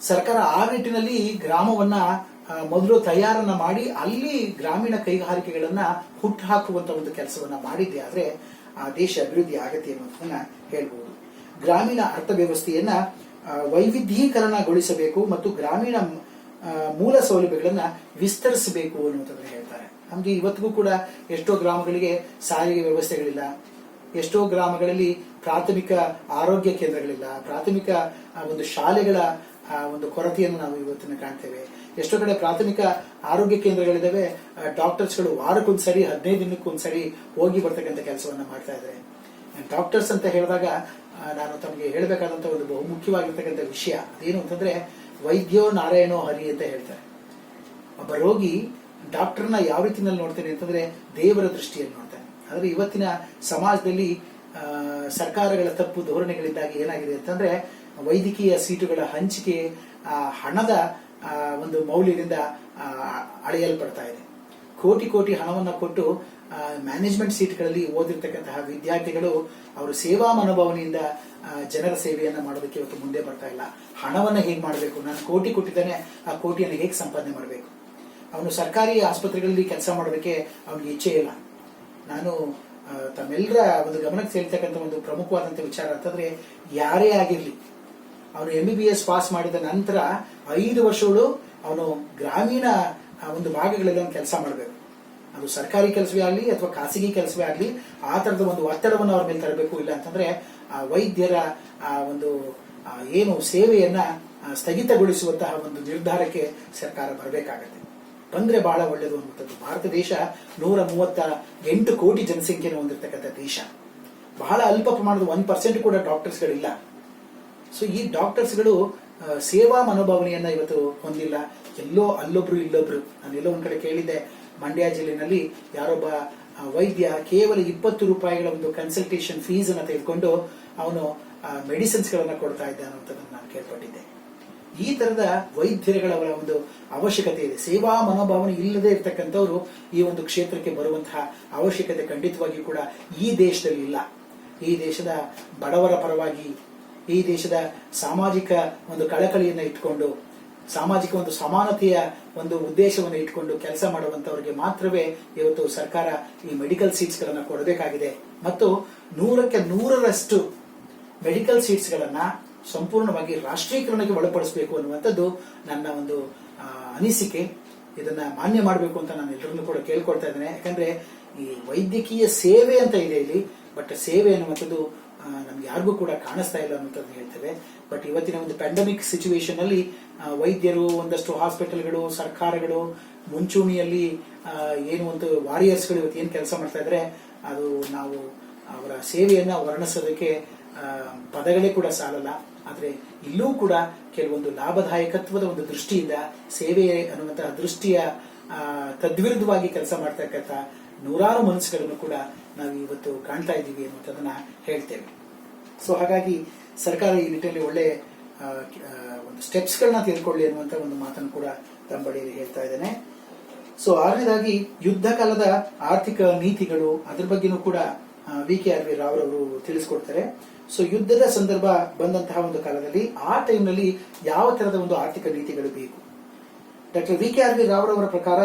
ಸರ್ಕಾರ ಆ ನಿಟ್ಟಿನಲ್ಲಿ ಗ್ರಾಮವನ್ನ ಮೊದಲು ತಯಾರನ್ನ ಮಾಡಿ ಅಲ್ಲಿ ಗ್ರಾಮೀಣ ಕೈಗಾರಿಕೆಗಳನ್ನ ಹುಟ್ಟು ಹಾಕುವಂತ ಒಂದು ಕೆಲಸವನ್ನ ಮಾಡಿದ್ದೆ ಆದ್ರೆ ಆ ದೇಶ ಅಭಿವೃದ್ಧಿ ಆಗತ್ತೆ ಎನ್ನುವುದನ್ನ ಹೇಳ್ಬಹುದು. ಗ್ರಾಮೀಣ ಅರ್ಥವ್ಯವಸ್ಥೆಯನ್ನ ವೈವಿಧ್ಯೀಕರಣಗೊಳಿಸಬೇಕು ಮತ್ತು ಗ್ರಾಮೀಣ ಮೂಲ ಸೌಲಭ್ಯಗಳನ್ನ ವಿಸ್ತರಿಸಬೇಕು ಅನ್ನುವಂಥದ್ದನ್ನ ಹೇಳ್ತಾರೆ. ನಮ್ಗೆ ಇವತ್ತಿಗೂ ಕೂಡ ಎಷ್ಟೋ ಗ್ರಾಮಗಳಿಗೆ ಸಾರಿಗೆ ವ್ಯವಸ್ಥೆಗಳಿಲ್ಲ, ಎಷ್ಟೋ ಗ್ರಾಮಗಳಲ್ಲಿ ಪ್ರಾಥಮಿಕ ಆರೋಗ್ಯ ಕೇಂದ್ರಗಳಿಲ್ಲ, ಪ್ರಾಥಮಿಕ ಒಂದು ಶಾಲೆಗಳ ಒಂದು ಕೊರತೆಯನ್ನು ನಾವು ಇವತ್ತಿನ ಕಾಣ್ತೇವೆ. ಎಷ್ಟೋ ಕಡೆ ಪ್ರಾಥಮಿಕ ಆರೋಗ್ಯ ಕೇಂದ್ರಗಳಿದ್ದಾವೆ, ಡಾಕ್ಟರ್ಸ್ಗಳು ವಾರಕ್ಕೊಂದ್ಸರಿ 15 ದಿನಕ್ಕೊಂದ್ಸರಿ ಹೋಗಿ ಬರ್ತಕ್ಕಂಥ ಕೆಲಸವನ್ನ ಮಾಡ್ತಾ ಇದ್ದಾರೆ. ಡಾಕ್ಟರ್ಸ್ ಅಂತ ಹೇಳಿದಾಗ ನಾನು ತಮಗೆ ಹೇಳಬೇಕಾದಂತ ಒಂದು ಬಹು ಮುಖ್ಯವಾಗಿರ್ತಕ್ಕಂಥ ವಿಷಯ ಅದೇನು ಅಂತಂದ್ರೆ ವೈದ್ಯೋ ನಾರಾಯಣೋ ಹರಿ ಅಂತ ಹೇಳ್ತಾರೆ. ಒಬ್ಬ ರೋಗಿ ಡಾಕ್ಟರ್ನ ಯಾವ ರೀತಿಯಲ್ಲಿ ನೋಡ್ತಾನೆ ಅಂತಂದ್ರೆ ದೇವರ ದೃಷ್ಟಿಯಲ್ಲಿ ನೋಡ್ತಾನೆ. ಆದ್ರೆ ಇವತ್ತಿನ ಸಮಾಜದಲ್ಲಿ ಸರ್ಕಾರಗಳ ತಪ್ಪು ಧೋರಣೆಗಳಿಂದಾಗಿ ಏನಾಗಿದೆ ಅಂತಂದ್ರೆ ವೈದ್ಯಕೀಯ ಸೀಟುಗಳ ಹಂಚಿಕೆ ಹಣದ ಒಂದು ಮೌಲ್ಯದಿಂದ ಅಳೆಯಲ್ಪಡ್ತಾ ಇದೆ. ಕೋಟಿ ಕೋಟಿ ಹಣವನ್ನ ಕೊಟ್ಟು ಮ್ಯಾನೇಜ್ಮೆಂಟ್ ಸೀಟ್ಗಳಲ್ಲಿ ಓದಿರ್ತಕ್ಕಂತಹ ವಿದ್ಯಾರ್ಥಿಗಳು ಅವರು ಸೇವಾ ಮನೋಭಾವನೆಯಿಂದ ಜನರ ಸೇವೆಯನ್ನ ಮಾಡೋದಕ್ಕೆ ಇವತ್ತು ಮುಂದೆ ಬರ್ತಾ ಇಲ್ಲ. ಹಣವನ್ನ ಹೇಗೆ ಮಾಡಬೇಕು, ನಾನು ಕೋಟಿ ಕೊಟ್ಟಿದ್ದಾನೆ, ಆ ಕೋಟಿಯನ್ನು ಹೇಗೆ ಸಂಪಾದನೆ ಮಾಡಬೇಕು. ಅವನು ಸರ್ಕಾರಿ ಆಸ್ಪತ್ರೆಗಳಲ್ಲಿ ಕೆಲಸ ಮಾಡೋದಕ್ಕೆ ಅವನಿಗೆ ಇಚ್ಛೆ ಇಲ್ಲ. ನಾನು ತಮ್ಮೆಲ್ಲರ ಒಂದು ಗಮನಕ್ಕೆ ಸೇರ್ತಕ್ಕಂಥ ಒಂದು ಪ್ರಮುಖವಾದಂಥ ವಿಚಾರ ಅಂತಂದ್ರೆ ಯಾರೇ ಆಗಿರ್ಲಿ ಅವನು MBBS ಪಾಸ್ ಮಾಡಿದ ನಂತರ 5 ವರ್ಷಗಳು ಅವನು ಗ್ರಾಮೀಣ ಒಂದು ಭಾಗಗಳಲ್ಲಿ ಕೆಲಸ ಮಾಡಬೇಕು. ಅದು ಸರ್ಕಾರಿ ಕೆಲಸವೇ ಆಗಲಿ ಅಥವಾ ಖಾಸಗಿ ಕೆಲಸವೇ ಆಗಲಿ ಆ ತರದ ಒಂದು ಒತ್ತಡವನ್ನು ಅವ್ರ ಮೇಲೆ ತರಬೇಕು. ಇಲ್ಲ ಅಂತಂದ್ರೆ ಆ ವೈದ್ಯರ ಒಂದು ಏನು ಸೇವೆಯನ್ನ ಸ್ಥಗಿತಗೊಳಿಸುವಂತಹ ಒಂದು ನಿರ್ಧಾರಕ್ಕೆ ಸರ್ಕಾರ ಬರಬೇಕಾಗತ್ತೆ. ಬಂದ್ರೆ ಬಹಳ ಒಳ್ಳೆಯದು ಅನ್ನುವಂಥದ್ದು. ಭಾರತ ದೇಶ 138 ಕೋಟಿ ಜನಸಂಖ್ಯೆಯನ್ನು ಹೊಂದಿರತಕ್ಕಂಥ ದೇಶ. ಬಹಳ ಅಲ್ಪ ಪ್ರಮಾಣದ 1% ಕೂಡ ಡಾಕ್ಟರ್ಸ್ಗಳಿಲ್ಲ. ಸೊ ಈ ಡಾಕ್ಟರ್ಸ್ಗಳು ಸೇವಾ ಮನೋಭಾವನೆಯನ್ನ ಇವತ್ತು ಹೊಂದಿಲ್ಲ. ಎಲ್ಲೋ ಅಲ್ಲೊಬ್ರು ಇಲ್ಲೊಬ್ರು. ನಾನು ಎಲ್ಲೋ ಒಂದ್ ಕಡೆ ಕೇಳಿದ್ದೆ, ಮಂಡ್ಯ ಜಿಲ್ಲೆನಲ್ಲಿ ಯಾರೊಬ್ಬ ವೈದ್ಯ ಕೇವಲ 20 ರೂಪಾಯಿಗಳ ಒಂದು ಕನ್ಸಲ್ಟೇಷನ್ ಫೀಸ್ ಅನ್ನ ತೆಗೆದುಕೊಂಡು ಅವನು ಮೆಡಿಸಿನ್ಸ್ ಗಳನ್ನ ಕೊಡ್ತಾ ಇದ್ದ ಅನ್ನೋದನ್ನ ನಾನು ಕೇಳ್ಪಟ್ಟಿದ್ದೆ. ಈ ತರದ ವೈದ್ಯರುಗಳ ಒಂದು ಅವಶ್ಯಕತೆ ಇದೆ. ಸೇವಾ ಮನೋಭಾವನೆ ಇಲ್ಲದೆ ಇರತಕ್ಕಂಥವ್ರು ಈ ಒಂದು ಕ್ಷೇತ್ರಕ್ಕೆ ಬರುವಂತಹ ಅವಶ್ಯಕತೆ ಖಂಡಿತವಾಗಿಯೂ ಕೂಡ ಈ ದೇಶದಲ್ಲಿ ಇಲ್ಲ. ಈ ದೇಶದ ಬಡವರ ಪರವಾಗಿ, ಈ ದೇಶದ ಸಾಮಾಜಿಕ ಒಂದು ಕಳಕಳಿಯನ್ನು ಇಟ್ಕೊಂಡು, ಸಾಮಾಜಿಕ ಒಂದು ಸಮಾನತೆಯ ಒಂದು ಉದ್ದೇಶವನ್ನು ಇಟ್ಕೊಂಡು ಕೆಲಸ ಮಾಡುವಂತವರಿಗೆ ಮಾತ್ರವೇ ಇವತ್ತು ಸರ್ಕಾರ ಈ ಮೆಡಿಕಲ್ ಸೀಟ್ಸ್ ಗಳನ್ನ ಕೊಡಬೇಕಾಗಿದೆ. ಮತ್ತು 100% ಮೆಡಿಕಲ್ ಸೀಟ್ಸ್ ಗಳನ್ನ ಸಂಪೂರ್ಣವಾಗಿ ರಾಷ್ಟ್ರೀಕರಣಕ್ಕೆ ಒಳಪಡಿಸಬೇಕು ಅನ್ನುವಂಥದ್ದು ನನ್ನ ಒಂದು ಅನಿಸಿಕೆ. ಇದನ್ನ ಮಾನ್ಯ ಮಾಡಬೇಕು ಅಂತ ನಾನು ಎಲ್ಲರನ್ನೂ ಕೂಡ ಕೇಳ್ಕೊಳ್ತಾ ಇದ್ದೇನೆ. ಯಾಕಂದ್ರೆ ಈ ವೈದ್ಯಕೀಯ ಸೇವೆ ಅಂತ ಇದೆ ಇಲ್ಲಿ, ಬಟ್ ಸೇವೆ ಅನ್ನುವಂಥದ್ದು ನಮ್ಗೆ ಯಾರಿಗೂ ಕೂಡ ಕಾಣಿಸ್ತಾ ಇಲ್ಲ ಅನ್ನುವಂಥದ್ದು ಹೇಳ್ತೇವೆ. ಬಟ್ ಇವತ್ತಿನ ಒಂದು ಪ್ಯಾಂಡಮಿಕ್ ಸಿಚುವೇಶನ್ ಅಲ್ಲಿ ವೈದ್ಯರು, ಒಂದಷ್ಟು ಹಾಸ್ಪಿಟಲ್ಗಳು, ಸರ್ಕಾರಗಳು ಮುಂಚೂಣಿಯಲ್ಲಿ ಏನು ಒಂದು ವಾರಿಯರ್ಸ್ಗಳು ಇವತ್ತು ಏನು ಕೆಲಸ ಮಾಡ್ತಾ ಇದ್ರೆ, ಅದು ನಾವು ಅವರ ಸೇವೆಯನ್ನ ವರ್ಣಿಸೋದಕ್ಕೆ ಪದಗಳೇ ಕೂಡ ಸಾಲಲ್ಲ. ಆದ್ರೆ ಇಲ್ಲೂ ಕೂಡ ಕೆಲವೊಂದು ಲಾಭದಾಯಕತ್ವದ ಒಂದು ದೃಷ್ಟಿಯಿಂದ ಸೇವೆ ಅನ್ನುವಂತಹ ದೃಷ್ಟಿಯ ತದ್ವಿರುದ್ಧವಾಗಿ ಕೆಲಸ ಮಾಡ್ತಕ್ಕಂಥ ನೂರಾರು ಮನಸ್ಸುಗಳನ್ನು ಕೂಡ ನಾವು ಇವತ್ತು ಕಾಣ್ತಾ ಇದ್ದೀವಿ ಅನ್ನುವಂಥದ್ದನ್ನ ಹೇಳ್ತೇವೆ. ಸೊ ಹಾಗಾಗಿ ಸರ್ಕಾರ ಈ ನಿಟ್ಟಿನಲ್ಲಿ ಒಳ್ಳೆ ಒಂದು ಸ್ಟೆಪ್ಸ್ ಗಳನ್ನ ತೆಗೆದುಕೊಳ್ಳಿ ಅನ್ನುವಂತ ಒಂದು ಮಾತನ್ನು ಕೂಡ ತಮ್ಮ ಬಳಿಯಲ್ಲಿ ಹೇಳ್ತಾ ಇದ್ದೇನೆ. ಸೊ ಆರನೇದಾಗಿ ಯುದ್ಧ ಕಾಲದ ಆರ್ಥಿಕ ನೀತಿಗಳು, ಅದ್ರ ಬಗ್ಗೆನೂ ಕೂಡ VKRV ರಾವ್ ಅವರು ತಿಳಿಸ್ಕೊಡ್ತಾರೆ. ಸೊ ಯುದ್ಧದ ಸಂದರ್ಭ ಬಂದಂತಹ ಒಂದು ಕಾಲದಲ್ಲಿ ಆ ಟೈಮ್ನಲ್ಲಿ ಯಾವ ತರದ ಒಂದು ಆರ್ಥಿಕ ನೀತಿಗಳು ಬೇಕು. ಡಾಕ್ಟರ್ VKRV ರಾವ್ ಅವರ ಪ್ರಕಾರ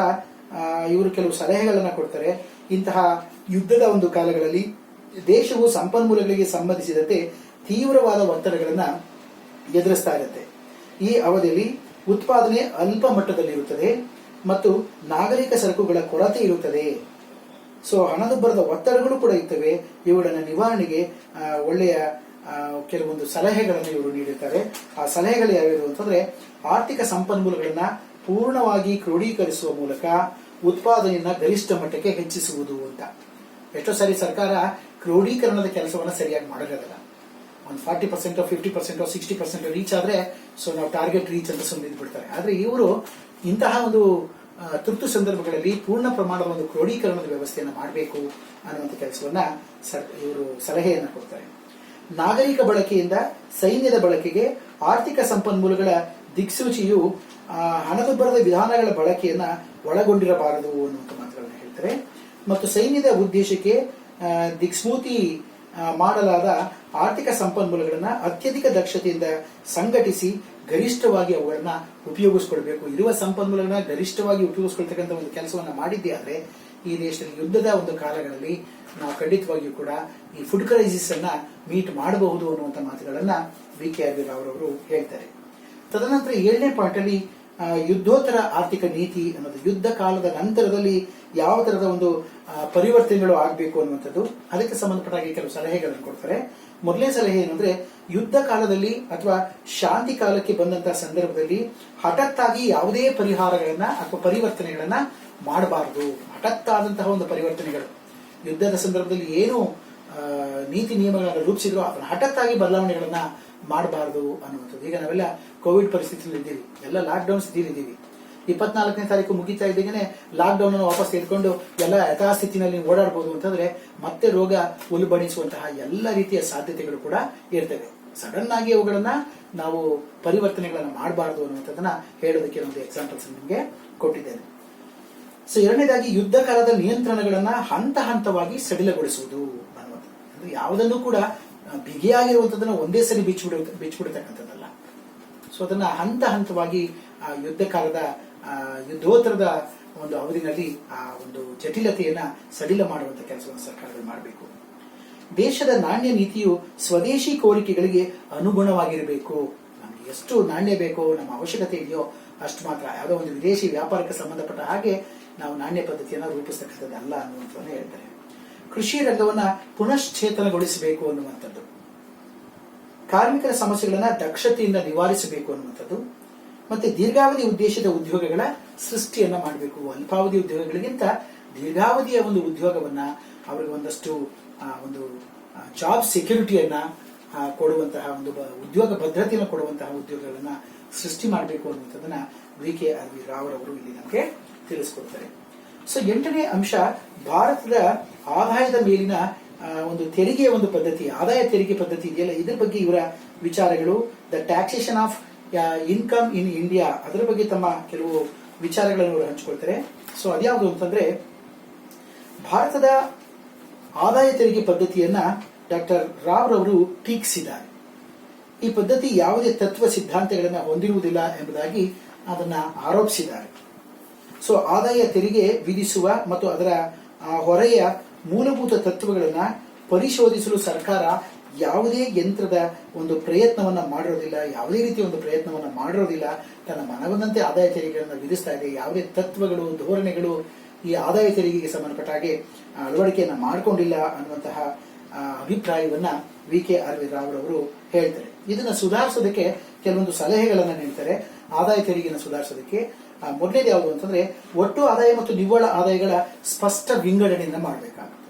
ಇವರು ಕೆಲವು ಸಲಹೆಗಳನ್ನ ಕೊಡ್ತಾರೆ. ಇಂತಹ ಯುದ್ಧದ ಒಂದು ಕಾಲಗಳಲ್ಲಿ ದೇಶವು ಸಂಪನ್ಮೂಲಗಳಿಗೆ ಸಂಬಂಧಿಸಿದಂತೆ ತೀವ್ರವಾದ ಒತ್ತಡಗಳನ್ನ ಎದುರಿಸ್ತಾ ಇರುತ್ತೆ. ಈ ಅವಧಿಯಲ್ಲಿ ಉತ್ಪಾದನೆ ಅಲ್ಪ ಮಟ್ಟದಲ್ಲಿರುತ್ತದೆ ಮತ್ತು ನಾಗರಿಕ ಸರಕುಗಳ ಕೊರತೆ ಇರುತ್ತದೆ. ಸೊ ಹಣದುಬ್ಬರದ ಒತ್ತಡಗಳು ಕೂಡ ಇರ್ತವೆ. ಇವುಗಳ ನಿವಾರಣೆಗೆ ಒಳ್ಳೆಯ ಕೆಲವೊಂದು ಸಲಹೆಗಳನ್ನು ಇವರು ನೀಡಿರ್ತಾರೆ. ಆ ಸಲಹೆಗಳು ಯಾವ್ಯಾವು ಅಂತಂದ್ರೆ, ಆರ್ಥಿಕ ಸಂಪನ್ಮೂಲಗಳನ್ನ ಪೂರ್ಣವಾಗಿ ಕ್ರೋಢೀಕರಿಸುವ ಮೂಲಕ ಉತ್ಪಾದನೆಯನ್ನ ಗರಿಷ್ಠ ಮಟ್ಟಕ್ಕೆ ಹೆಚ್ಚಿಸುವುದು ಅಂತ. ಎಷ್ಟೋ ಸಾರಿ ಸರ್ಕಾರ ಕ್ರೋಢೀಕರಣದ ಕೆಲಸವನ್ನ ಸರಿಯಾಗಿ ಮಾಡೋದಿಲ್ಲ. ಒಂದು 40% 50% 60% ರೀಚ್ ಆದ್ರೆ ಸೊ ನಾವು ಟಾರ್ಗೆಟ್ ರೀಚ್ ಅಂತ ಸುಮ್ಮನೆ ಬಿಡ್ತಾರೆ. ಆದ್ರೆ ಇವರು ಇಂತಹ ಒಂದು ತುರ್ತು ಸಂದರ್ಭಗಳಲ್ಲಿ ಪೂರ್ಣ ಪ್ರಮಾಣದ ಒಂದು ಕ್ರೋಢೀಕರಣದ ವ್ಯವಸ್ಥೆಯನ್ನು ಮಾಡಬೇಕು ಅನ್ನುವಂಥ ಕೆಲಸವನ್ನ ಇವರು ಸಲಹೆಯನ್ನು ಕೊಡ್ತಾರೆ. ನಾಗರಿಕ ಬಳಕೆಯಿಂದ ಸೈನ್ಯದ ಬಳಕೆಗೆ ಆರ್ಥಿಕ ಸಂಪನ್ಮೂಲಗಳ ದಿಕ್ಸೂಚಿಯು ಹಣದುಬ್ಬರದ ವಿಧಾನಗಳ ಬಳಕೆಯನ್ನ ಒಳಗೊಂಡಿರಬಾರದು ಅನ್ನುವಂಥ ಮಾತುಗಳನ್ನು ಹೇಳ್ತಾರೆ. ಮತ್ತು ಸೈನ್ಯದ ಉದ್ದೇಶಕ್ಕೆ ದಿಕ್ಸೂತಿ ಮಾಡಲಾದ ಆರ್ಥಿಕ ಸಂಪನ್ಮೂಲಗಳನ್ನ ಅತ್ಯಧಿಕ ದಕ್ಷತೆಯಿಂದ ಸಂಘಟಿಸಿ ಗರಿಷ್ಠವಾಗಿ ಅವುಗಳನ್ನ ಉಪಯೋಗಿಸ್ಕೊಳ್ಬೇಕು. ಇರುವ ಸಂಪನ್ಮೂಲಗಳನ್ನ ಗರಿಷ್ಠವಾಗಿ ಉಪಯೋಗಿಸ್ಕೊಳ್ತಕ್ಕಂಥ ಒಂದು ಕೆಲಸವನ್ನ ಮಾಡಿದ್ದೇ ಆದ್ರೆ ಈ ದೇಶದಲ್ಲಿ ಯುದ್ಧದ ಒಂದು ಕಾಲಗಳಲ್ಲಿ ನಾವು ಖಂಡಿತವಾಗಿಯೂ ಕೂಡ ಈ ಫುಡ್ ಕ್ರೈಸಿಸ್ ಅನ್ನ ಮೀಟ್ ಮಾಡಬಹುದು ಅನ್ನುವಂಥ ಮಾತುಗಳನ್ನ VKRV ರಾವ್ ಅವರು ಹೇಳ್ತಾರೆ. ತದನಂತರ 7ನೇ ಪಾಯಿಂಟ್ ಅಲ್ಲಿ ಯುದ್ಧೋತ್ತರ ಆರ್ಥಿಕ ನೀತಿ ಅನ್ನೋದು, ಯುದ್ಧ ಕಾಲದ ನಂತರದಲ್ಲಿ ಯಾವ ತರದ ಒಂದು ಪರಿವರ್ತನೆಗಳು ಆಗಬೇಕು ಅನ್ನುವಂಥದ್ದು, ಅದಕ್ಕೆ ಸಂಬಂಧಪಟ್ಟ ಹಾಗೆ ಕೆಲವು ಸಲಹೆಗಳನ್ನು ಕೊಡ್ತಾರೆ. ಮೊದಲನೇ ಸಲಹೆ ಏನಂದ್ರೆ, ಯುದ್ಧ ಕಾಲದಲ್ಲಿ ಅಥವಾ ಶಾಂತಿ ಕಾಲಕ್ಕೆ ಬಂದಂತಹ ಸಂದರ್ಭದಲ್ಲಿ ಹಠಾತ್ತಾಗಿ ಯಾವುದೇ ಪರಿಹಾರಗಳನ್ನ ಅಥವಾ ಪರಿವರ್ತನೆಗಳನ್ನ ಮಾಡಬಾರದು. ಹಠಾತ್ತಾದಂತಹ ಒಂದು ಪರಿವರ್ತನೆಗಳು ಯುದ್ಧದ ಸಂದರ್ಭದಲ್ಲಿ ಏನು ನೀತಿ ನಿಯಮಗಳನ್ನು ರೂಪಿಸಿದ್ರು ಅದನ್ನ ಹಠಾತ್ತಾಗಿ ಬದಲಾವಣೆಗಳನ್ನ ಮಾಡಬಾರದು ಅನ್ನುವಂಥದ್ದು. ಈಗ ನಾವೆಲ್ಲ ಕೋವಿಡ್ ಪರಿಸ್ಥಿತಿಯಲ್ಲಿ ಇದ್ದೀವಿ, ಎಲ್ಲ ಲಾಕ್ಡೌನ್ ಸ್ಥಿತಿಯಲ್ಲಿ 24ನೇ ತಾರೀಕು ಮುಗಿತಾ ಇದ್ದಾಗೇನೆ ಲಾಕ್ಡೌನ್ ಅನ್ನು ವಾಪಸ್ ತೆಗೆದುಕೊಂಡು ಎಲ್ಲ ಯಥಾಸ್ಥಿತಿನಲ್ಲಿ ಓಡಾಡಬಹುದು ಅಂತಂದ್ರೆ ಮತ್ತೆ ರೋಗ ಉಲ್ಬಣಿಸುವಂತಹ ಎಲ್ಲ ರೀತಿಯ ಸಾಧ್ಯತೆಗಳು ಕೂಡ ಇರ್ತವೆ. ಸಡನ್ ಆಗಿ ಅವುಗಳನ್ನ ನಾವು ಪರಿವರ್ತನೆಗಳನ್ನ ಮಾಡಬಾರದು ಅನ್ನುವಂಥದ್ದನ್ನ ಹೇಳೋದಕ್ಕೆ ಒಂದು ಎಕ್ಸಾಂಪಲ್ಸ್ ನಿಮಗೆ ಕೊಟ್ಟಿದ್ದೇನೆ. ಸೊ ಎರಡನೇದಾಗಿ ಯುದ್ಧ ಕಾಲದ ನಿಯಂತ್ರಣಗಳನ್ನ ಹಂತ ಹಂತವಾಗಿ ಸಡಿಲಗೊಳಿಸುವುದು ಅನ್ನುವಂಥದ್ದು. ಅಂದ್ರೆ ಯಾವುದನ್ನು ಕೂಡ ಬಿಗಿಯಾಗಿರುವಂತದನ್ನ ಒಂದೇ ಸರಿ ಬಿಚ್ಚಿಬಿಡತಕ್ಕಂಥದ್ದಲ್ಲ. ಸೊ ಅದನ್ನ ಹಂತ ಹಂತವಾಗಿ ಯುದ್ಧ ಕಾಲದ ಯುದ್ಧೋತ್ತರದ ಒಂದು ಅವಧಿನಲ್ಲಿ ಆ ಒಂದು ಜಟಿಲತೆಯನ್ನ ಸಡಿಲ ಮಾಡುವಂತ ಕೆಲಸವನ್ನು ಸರ್ಕಾರಗಳು ಮಾಡಬೇಕು. ದೇಶದ ನಾಣ್ಯ ನೀತಿಯು ಸ್ವದೇಶಿ ಕೋರಿಕೆಗಳಿಗೆ ಅನುಗುಣವಾಗಿರಬೇಕು. ನಮ್ಗೆ ಎಷ್ಟು ನಾಣ್ಯ ಬೇಕೋ, ನಮ್ಮ ಅವಶ್ಯಕತೆ ಇದೆಯೋ ಅಷ್ಟು ಮಾತ್ರ, ಯಾವುದೋ ಒಂದು ವಿದೇಶಿ ವ್ಯಾಪಾರಕ್ಕೆ ಸಂಬಂಧಪಟ್ಟ ಹಾಗೆ ನಾವು ನಾಣ್ಯ ಪದ್ಧತಿಯನ್ನ ರೂಪಿಸ್ತಕ್ಕಂಥದ್ದಲ್ಲ ಅನ್ನುವಂಥದ್ದನ್ನ ಹೇಳ್ತಾರೆ. ಕೃಷಿ ರಂಗವನ್ನ ಪುನಶ್ಚೇತನಗೊಳಿಸಬೇಕು ಅನ್ನುವಂಥದ್ದು, ಕಾರ್ಮಿಕರ ಸಮಸ್ಯೆಗಳನ್ನ ದಕ್ಷತೆಯಿಂದ ನಿವಾರಿಸಬೇಕು ಅನ್ನುವಂಥದ್ದು, ಮತ್ತೆ ದೀರ್ಘಾವಧಿ ಉದ್ದೇಶದ ಉದ್ಯೋಗಗಳ ಸೃಷ್ಟಿಯನ್ನ ಮಾಡಬೇಕು. ಅಲ್ಪಾವಧಿ ಉದ್ಯೋಗಗಳಿಗಿಂತ ದೀರ್ಘಾವಧಿಯ ಒಂದು ಉದ್ಯೋಗವನ್ನ, ಅವರಿಗೆ ಒಂದಷ್ಟು ಒಂದು ಜಾಬ್ ಸೆಕ್ಯೂರಿಟಿಯನ್ನ ಕೊಡುವಂತಹ ಒಂದು ಉದ್ಯೋಗ ಭದ್ರತೆಯನ್ನು ಕೊಡುವಂತಹ ಉದ್ಯೋಗಗಳನ್ನ ಸೃಷ್ಟಿ ಮಾಡಬೇಕು ಅನ್ನುವಂಥದ್ದನ್ನ VKRV ರಾವ್ ಅವರು ಇಲ್ಲಿ ನಮಗೆ ತಿಳಿಸ್ಕೊಡ್ತಾರೆ. ಸೊ 8ನೇ ಅಂಶ, ಭಾರತದ ಆದಾಯದ ಮೇಲಿನ ಒಂದು ತೆರಿಗೆಯ ಒಂದು ಪದ್ಧತಿ, ಆದಾಯ ತೆರಿಗೆ ಪದ್ಧತಿ ಇದೆಯಲ್ಲ, ಇದ್ರ ಬಗ್ಗೆ ಇವರ ವಿಚಾರಗಳು. The taxation of income in India ಅದರ ಬಗ್ಗೆ ತಮ್ಮ ಕೆಲವು ವಿಚಾರಗಳನ್ನು ಅವರು ಹಂಚಿಕೊಳ್ತಾರೆ. ಸೊ ಅದ್ಯಾವುದು ಅಂತಂದ್ರೆ, ಭಾರತದ ಆದಾಯ ತೆರಿಗೆ ಪದ್ಧತಿಯನ್ನ ಡಾಕ್ಟರ್ ರಾವ್ ರವರು ಟೀಕಿಸಿದ್ದಾರೆ. ಈ ಪದ್ಧತಿ ಯಾವುದೇ ತತ್ವ ಸಿದ್ಧಾಂತಗಳನ್ನು ಹೊಂದಿರುವುದಿಲ್ಲ ಎಂಬುದಾಗಿ ಅದನ್ನ ಆರೋಪಿಸಿದ್ದಾರೆ. ಸೊ ಆದಾಯ ತೆರಿಗೆ ವಿಧಿಸುವ ಮತ್ತು ಅದರ ಹೊರೆಯ ಮೂಲಭೂತ ತತ್ವಗಳನ್ನ ಪರಿಶೋಧಿಸಲು ಸರ್ಕಾರ ಯಾವುದೇ ಯಂತ್ರದ ಒಂದು ಪ್ರಯತ್ನವನ್ನ ಮಾಡಿರೋದಿಲ್ಲ, ಯಾವುದೇ ರೀತಿಯ ಒಂದು ಪ್ರಯತ್ನವನ್ನ ಮಾಡಿರೋದಿಲ್ಲ. ತನ್ನ ಮನಬಂದಂತೆ ಆದಾಯ ತೆರಿಗೆಗಳನ್ನು ವಿಧಿಸ್ತಾ ಇದೆ. ಯಾವುದೇ ತತ್ವಗಳು, ಧೋರಣೆಗಳು ಈ ಆದಾಯ ತೆರಿಗೆಗೆ ಸಂಬಂಧಪಟ್ಟ ಹಾಗೆ ಅಳವಡಿಕೆಯನ್ನ ಮಾಡಿಕೊಂಡಿಲ್ಲ ಅನ್ನುವಂತಹ ಅಭಿಪ್ರಾಯವನ್ನ VKRV ರಾವ್ ರವರು ಹೇಳ್ತಾರೆ. ಇದನ್ನ ಸುಧಾರಿಸೋದಕ್ಕೆ ಕೆಲವೊಂದು ಸಲಹೆಗಳನ್ನ ನೀಡ್ತಾರೆ. ಆದಾಯ ತೆರಿಗೆಯನ್ನು ಸುಧಾರಿಸೋದಕ್ಕೆ ಮೊದಲನೇದು ಯಾವುದು ಅಂತಂದ್ರೆ, ಒಟ್ಟು ಆದಾಯ ಮತ್ತು ನಿವ್ವಳ ಆದಾಯಗಳ ಸ್ಪಷ್ಟ ವಿಂಗಡಣೆಯನ್ನ ಮಾಡಬೇಕಾಗುತ್ತೆ.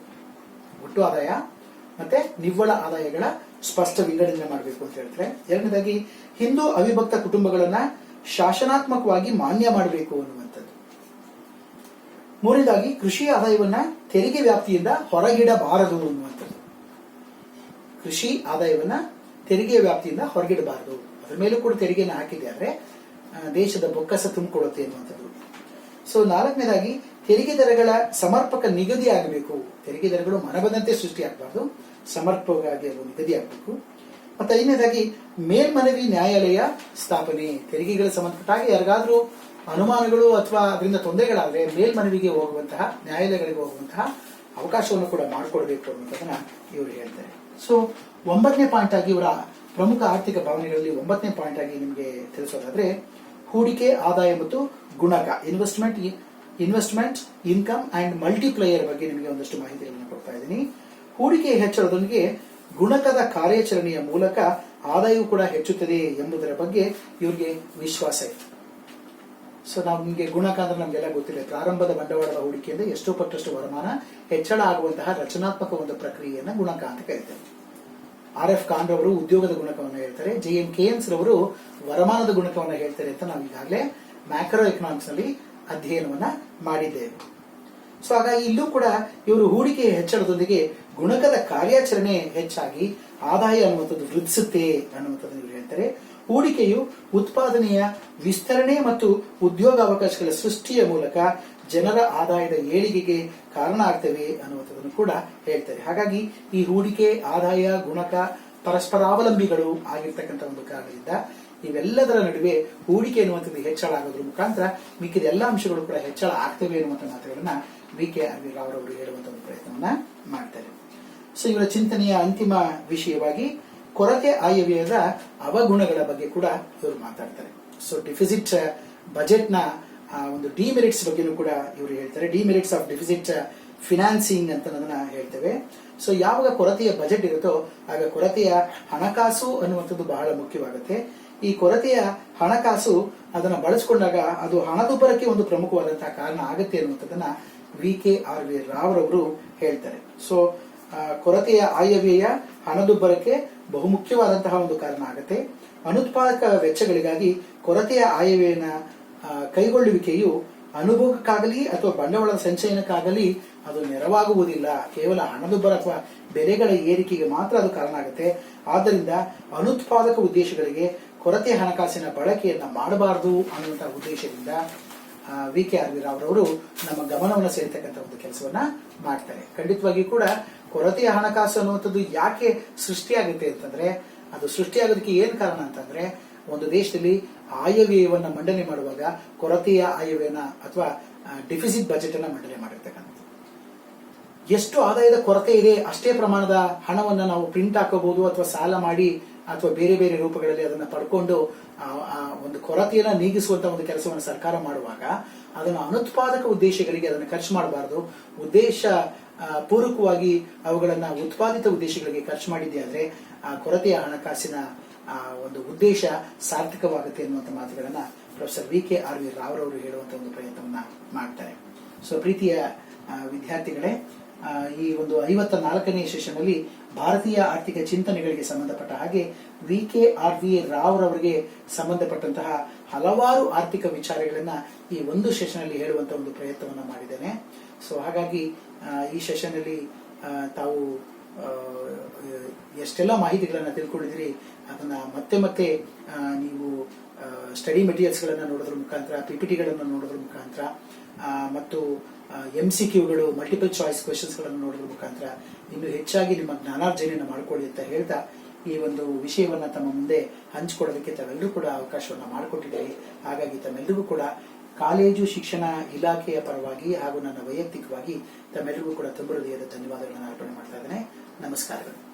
ಒಟ್ಟು ಆದಾಯ ಮತ್ತೆ ನಿವ್ವಳ ಆದಾಯಗಳ ಸ್ಪಷ್ಟ ವಿಂಗಡಣೆ ಮಾಡಬೇಕು ಅಂತ ಹೇಳ್ತಾರೆ. ಎರಡನೇದಾಗಿ, ಹಿಂದೂ ಅವಿಭಕ್ತ ಕುಟುಂಬಗಳನ್ನ ಶಾಸನಾತ್ಮಕವಾಗಿ ಮಾನ್ಯ ಮಾಡಬೇಕು ಅನ್ನುವಂಥದ್ದು. ಮೂರನೇದಾಗಿ, ಕೃಷಿ ಆದಾಯವನ್ನ ತೆರಿಗೆ ವ್ಯಾಪ್ತಿಯಿಂದ ಹೊರಗಿಡಬಾರದು ಅನ್ನುವಂಥದ್ದು. ಕೃಷಿ ಆದಾಯವನ್ನ ತೆರಿಗೆ ವ್ಯಾಪ್ತಿಯಿಂದ ಹೊರಗಿಡಬಾರದು, ಅದರ ಮೇಲೂ ಕೂಡ ತೆರಿಗೆಯನ್ನು ಹಾಕಿದೆ ಆದ್ರೆ ದೇಶದ ಬೊಕ್ಕಸ ತುಂಬಿಕೊಳ್ಳುತ್ತೆ ಅನ್ನುವಂಥದ್ದು. ಸೊ ನಾಲ್ಕನೇದಾಗಿ, ತೆರಿಗೆ ದರಗಳ ಸಮರ್ಪಕ ನಿಗದಿ ಆಗಬೇಕು. ತೆರಿಗೆ ದರಗಳು ಮನಬಂದಂತೆ ಸೃಷ್ಟಿಯಾಗಬಾರದು, ಸಮರ್ಪಕವಾಗಿ ನಿಗದಿ ಆಗಬೇಕು. ಮತ್ತೆ ಐದನೇದಾಗಿ, ಮೇಲ್ಮನವಿ ನ್ಯಾಯಾಲಯ ಸ್ಥಾಪನೆ. ತೆರಿಗೆಗಳ ಸಂಬಂಧಪಟ್ಟ ಹಾಗೆ ಯಾರಿಗಾದ್ರೂ ಅನುಮಾನಗಳು ಅಥವಾ ಅದರಿಂದ ತೊಂದರೆಗಳಾದ್ರೆ ಮೇಲ್ಮನವಿಗೆ ಹೋಗುವಂತಹ, ನ್ಯಾಯಾಲಯಗಳಿಗೆ ಹೋಗುವಂತಹ ಅವಕಾಶವನ್ನು ಕೂಡ ಮಾಡಿಕೊಡ್ಬೇಕು ಅನ್ನೋದನ್ನ ಇವರು ಹೇಳ್ತಾರೆ. ಸೊ 9ನೇ ಪಾಯಿಂಟ್ ಆಗಿ ಇವರ ಪ್ರಮುಖ ಆರ್ಥಿಕ ಭಾವನೆಗಳಲ್ಲಿ 9ನೇ ಪಾಯಿಂಟ್ ಆಗಿ ನಿಮಗೆ ತಿಳಿಸೋದಾದ್ರೆ, ಹೂಡಿಕೆ, ಆದಾಯ ಮತ್ತು ಗುಣಕ, ಇನ್ವೆಸ್ಟ್ಮೆಂಟ್, ಇನ್ಕಮ್ ಅಂಡ್ ಮಲ್ಟಿಪ್ಲೈಯರ್ ಬಗ್ಗೆ ನಿಮಗೆ ಒಂದಷ್ಟು ಮಾಹಿತಿಗಳನ್ನು ಕೊಡ್ತಾ ಇದ್ದೀನಿ. ಹೂಡಿಕೆ ಹೆಚ್ಚಳದೊಂದಿಗೆ ಗುಣಕದ ಕಾರ್ಯಾಚರಣೆಯ ಮೂಲಕ ಆದಾಯವು ಕೂಡ ಹೆಚ್ಚುತ್ತದೆ ಎಂಬುದರ ಬಗ್ಗೆ ಇವರಿಗೆ ವಿಶ್ವಾಸ ಇದೆ. ಸೊ ನಮಗೆ ಗುಣಕ ಅಂದ್ರೆ ನಮಗೆಲ್ಲ ಗೊತ್ತಿದೆ, ಪ್ರಾರಂಭದ ಬಂಡವಾಳದ ಹೂಡಿಕೆಯಿಂದ ಎಷ್ಟೋ ಪಟ್ಟಷ್ಟು ವರಮಾನ ಹೆಚ್ಚಳ ಆಗುವಂತಹ ರಚನಾತ್ಮಕ ಒಂದು ಪ್ರಕ್ರಿಯೆಯನ್ನ ಗುಣಕ ಅಂತ ಕರೀತಾರೆ. RF ಖಾನ್ ರವರು ಉದ್ಯೋಗದ ಗುಣಕವನ್ನು ಹೇಳ್ತಾರೆ. JM ಕೇನ್ಸ್ ರವರು ವರಮಾನದ ಗುಣಕವನ್ನು ಹೇಳ್ತಾರೆ ಅಂತ ನಾವು ಈಗಾಗಲೇ ಮ್ಯಾಕ್ರೋ ಎಕನಾಮಿಕ್ಸ್ ನಲ್ಲಿ ಅಧ್ಯಯನವನ್ನ ಮಾಡಿದ್ದೇವೆ. ಸೊ ಹಾಗಾಗಿ ಇಲ್ಲೂ ಕೂಡ ಇವರು ಹೂಡಿಕೆಯ ಹೆಚ್ಚಳದೊಂದಿಗೆ ಗುಣಕದ ಕಾರ್ಯಾಚರಣೆ ಹೆಚ್ಚಾಗಿ ಆದಾಯ ಅನ್ನುವಂಥದ್ದು ವೃದ್ಧಿಸುತ್ತೆ ಅನ್ನುವಂಥದ್ದು ಇವರು ಹೇಳ್ತಾರೆ. ಹೂಡಿಕೆಯು ಉತ್ಪಾದನೆಯ ವಿಸ್ತರಣೆ ಮತ್ತು ಉದ್ಯೋಗಾವಕಾಶಗಳ ಸೃಷ್ಟಿಯ ಮೂಲಕ ಜನರ ಆದಾಯದ ಏಳಿಗೆಗೆ ಕಾರಣ ಆಗ್ತವೆ ಅನ್ನುವಂಥದ್ದನ್ನು ಕೂಡ ಹೇಳ್ತಾರೆ. ಹಾಗಾಗಿ ಈ ಹೂಡಿಕೆ, ಆದಾಯ, ಗುಣಕ ಪರಸ್ಪರಾವಲಂಬಿಗಳು ಆಗಿರ್ತಕ್ಕಂಥ ಒಂದು ಕಾರಣದಿಂದ ಇವೆಲ್ಲದರ ನಡುವೆ ಹೂಡಿಕೆ ಅನ್ನುವಂಥದ್ದು ಹೆಚ್ಚಳ ಆಗೋದ್ರ ಮುಖಾಂತರ ಮಿಕ್ಕಿದ ಎಲ್ಲ ಅಂಶಗಳು ಕೂಡ ಹೆಚ್ಚಳ ಆಗ್ತವೆ ಅನ್ನುವಂಥ ಮಾತುಗಳನ್ನ VKRV ರಾವ್ ಅವರು ಹೇಳುವಂತಹ ಒಂದು ಪ್ರಯತ್ನವನ್ನ ಮಾಡ್ತಾರೆ. ಸೊ ಇವರ ಚಿಂತನೆಯ ಅಂತಿಮ ವಿಷಯವಾಗಿ ಕೊರತೆ ಆಯವ್ಯಯದ ಅವಗುಣಗಳ ಬಗ್ಗೆ ಕೂಡ ಇವರು ಮಾತಾಡ್ತಾರೆ. ಸೊ ಡಿಫಿಸಿಟ್ ಬಜೆಟ್ ನ ಒಂದು ಡಿಮೆರಿಟ್ಸ್ ಬಗ್ಗೆನೂ ಕೂಡ ಇವರು ಹೇಳ್ತಾರೆ. ಡಿಮೆರಿಟ್ಸ್ ಆಫ್ ಡಿಫಿಸಿಟ್ ಫಿನಾನ್ಸಿಂಗ್ ಅಂತ ಅದನ್ನ ಹೇಳ್ತೇವೆ. ಸೊ ಯಾವಾಗ ಕೊರತೆಯ ಬಜೆಟ್ ಇರುತ್ತೋ ಆಗ ಕೊರತೆಯ ಹಣಕಾಸು ಅನ್ನುವಂಥದ್ದು ಬಹಳ ಮುಖ್ಯವಾಗುತ್ತೆ. ಈ ಕೊರತೆಯ ಹಣಕಾಸು ಅದನ್ನ ಬಳಸಿಕೊಂಡಾಗ ಅದು ಹಣದುಬ್ಬರಕ್ಕೆ ಒಂದು ಪ್ರಮುಖವಾದಂತಹ ಕಾರಣ ಆಗುತ್ತೆ ಅನ್ನುವಂಥದ್ದನ್ನ VKRV ರಾವ್ ರವರು ಹೇಳ್ತಾರೆ. ಸೊ ಕೊರತೆಯ ಆಯವ್ಯಯ ಹಣದುಬ್ಬರಕ್ಕೆ ಬಹುಮುಖ್ಯವಾದಂತಹ ಒಂದು ಕಾರಣ ಆಗುತ್ತೆ. ಅನುತ್ಪಾದಕ ವೆಚ್ಚಗಳಿಗಾಗಿ ಕೊರತೆಯ ಆಯವ್ಯಯನ ಕೈಗೊಳ್ಳುವಿಕೆಯು ಅನುಭವಕ್ಕಾಗಲಿ ಅಥವಾ ಬಂಡವಾಳದ ಸಂಚಯನಕ್ಕಾಗಲಿ ಅದು ನೆರವಾಗುವುದಿಲ್ಲ. ಕೇವಲ ಹಣದುಬ್ಬರ ಅಥವಾ ಬೆಲೆಗಳ ಏರಿಕೆಗೆ ಮಾತ್ರ ಅದು ಕಾರಣ ಆಗುತ್ತೆ. ಆದ್ದರಿಂದ ಅನುತ್ಪಾದಕ ಉದ್ದೇಶಗಳಿಗೆ ಕೊರತೆ ಹಣಕಾಸಿನ ಬಳಕೆಯನ್ನ ಮಾಡಬಾರದು ಅನ್ನುವಂತಹ ಉದ್ದೇಶದಿಂದ VKRV ರಾವ್ ರವರು ನಮ್ಮ ಗಮನವನ್ನು ಸೆಳೆತಕ್ಕಂಥ ಒಂದು ಕೆಲಸವನ್ನ ಮಾಡ್ತಾರೆ. ಖಂಡಿತವಾಗಿ ಕೂಡ ಕೊರತೆಯ ಹಣಕಾಸು ಅನ್ನುವಂಥದ್ದು ಯಾಕೆ ಸೃಷ್ಟಿಯಾಗುತ್ತೆ ಅಂತಂದ್ರೆ, ಅದು ಸೃಷ್ಟಿಯಾಗೋದಕ್ಕೆ ಏನ್ ಕಾರಣ ಅಂತಂದ್ರೆ, ಒಂದು ದೇಶದಲ್ಲಿ ಆಯವ್ಯಯವನ್ನ ಮಂಡನೆ ಮಾಡುವಾಗ ಕೊರತೆಯ ಆಯವ್ಯಯನ ಅಥವಾ ಡಿಫಿಸಿಟ್ ಬಜೆಟ್ ಅನ್ನ ಮಂಡನೆ ಮಾಡಿರ್ತಕ್ಕಂಥದ್ದು. ಎಷ್ಟು ಆದಾಯದ ಕೊರತೆ ಇದೆ ಅಷ್ಟೇ ಪ್ರಮಾಣದ ಹಣವನ್ನ ನಾವು ಪ್ರಿಂಟ್ ಹಾಕೋಬಹುದು ಅಥವಾ ಸಾಲ ಮಾಡಿ ಅಥವಾ ಬೇರೆ ಬೇರೆ ರೂಪಗಳಲ್ಲಿ ಅದನ್ನ ಪಡ್ಕೊಂಡು ಒಂದು ಕೊರತೆಯನ್ನ ನೀಗಿಸುವಂತ ಒಂದು ಕೆಲಸವನ್ನು ಸರ್ಕಾರ ಮಾಡುವಾಗ ಅದನ್ನು ಅನುತ್ಪಾದಕ ಉದ್ದೇಶಗಳಿಗೆ ಅದನ್ನು ಖರ್ಚು ಮಾಡಬಾರದು. ಉದ್ದೇಶ ಪೂರ್ವಕವಾಗಿ ಅವುಗಳನ್ನ ಉತ್ಪಾದಿತ ಉದ್ದೇಶಗಳಿಗೆ ಖರ್ಚು ಮಾಡಿದ್ದೆ ಆದ್ರೆ ಆ ಕೊರತೆಯ ಹಣಕಾಸಿನ ಒಂದು ಉದ್ದೇಶ ಸಾರ್ಥಕವಾಗುತ್ತೆ ಅನ್ನುವಂಥ ಮಾತುಗಳನ್ನ ಪ್ರೊಫೆಸರ್ VKRV ರಾವ್ ರವರು ಹೇಳುವಂತ ಒಂದು ಪ್ರಯತ್ನವನ್ನ ಮಾಡ್ತಾರೆ. ಸೊ ಪ್ರೀತಿಯ ವಿದ್ಯಾರ್ಥಿಗಳೇ, ಈ ಒಂದು 54ನೇ ಸೆಷನ್ ಅಲ್ಲಿ ಭಾರತೀಯ ಆರ್ಥಿಕ ಚಿಂತನೆಗಳಿಗೆ ಸಂಬಂಧಪಟ್ಟ ಹಾಗೆ VKRV ರಾವ್ ರವರಿಗೆ ಸಂಬಂಧಪಟ್ಟಂತಹ ಹಲವಾರು ಆರ್ಥಿಕ ವಿಚಾರಗಳನ್ನ ಈ ಒಂದು ಸೆಷನ್ ಅಲ್ಲಿ ಹೇಳುವಂತ ಒಂದು ಪ್ರಯತ್ನವನ್ನ ಮಾಡಿದ್ದೇನೆ. ಸೊ ಹಾಗಾಗಿ ಈ ಸೆಷನ್ ಅಲ್ಲಿ ತಾವು ಎಷ್ಟೆಲ್ಲ ಮಾಹಿತಿಗಳನ್ನು ತಿಳ್ಕೊಂಡಿದ್ರಿ ಅದನ್ನ ಮತ್ತೆ ಮತ್ತೆ ನೀವು ಸ್ಟಡಿ ಮೆಟೀರಿಯಲ್ಸ್ಗಳನ್ನು ನೋಡೋದ್ರ ಮುಖಾಂತರ PPTಗಳನ್ನು ನೋಡೋದ್ರ ಮುಖಾಂತರ ಮತ್ತು MCQಗಳು ಮಲ್ಟಿಪಲ್ ಚಾಯ್ಸ್ ಕ್ವೆಶನ್ಸ್ಗಳನ್ನು ನೋಡೋದ್ರ ಮುಖಾಂತರ ಇನ್ನು ಹೆಚ್ಚಾಗಿ ನಿಮ್ಮ ಜ್ಞಾನಾರ್ಜನೆಯನ್ನು ಮಾಡಿಕೊಳ್ಳಿ ಅಂತ ಹೇಳ್ತಾ ಈ ಒಂದು ವಿಷಯವನ್ನ ತಮ್ಮ ಮುಂದೆ ಹಂಚಿಕೊಳ್ಳೋದಕ್ಕೆ ತಾವೆಲ್ಲರೂ ಕೂಡ ಅವಕಾಶವನ್ನ ಮಾಡಿಕೊಟ್ಟಿದ್ದೀರಿ. ಹಾಗಾಗಿ ತಮ್ಮೆಲ್ಲರಿಗೂ ಕೂಡ ಕಾಲೇಜು ಶಿಕ್ಷಣ ಇಲಾಖೆಯ ಪರವಾಗಿ ಹಾಗೂ ನನ್ನ ವೈಯಕ್ತಿಕವಾಗಿ ತಮ್ಮೆಲ್ಲರಿಗೂ ಕೂಡ ತುಂಬ ಹೃದಯದ ಧನ್ಯವಾದಗಳನ್ನು ಅರ್ಪಣೆ ಮಾಡ್ತಾ ಇದ್ದೇನೆ. ನಮಸ್ಕಾರಗಳು.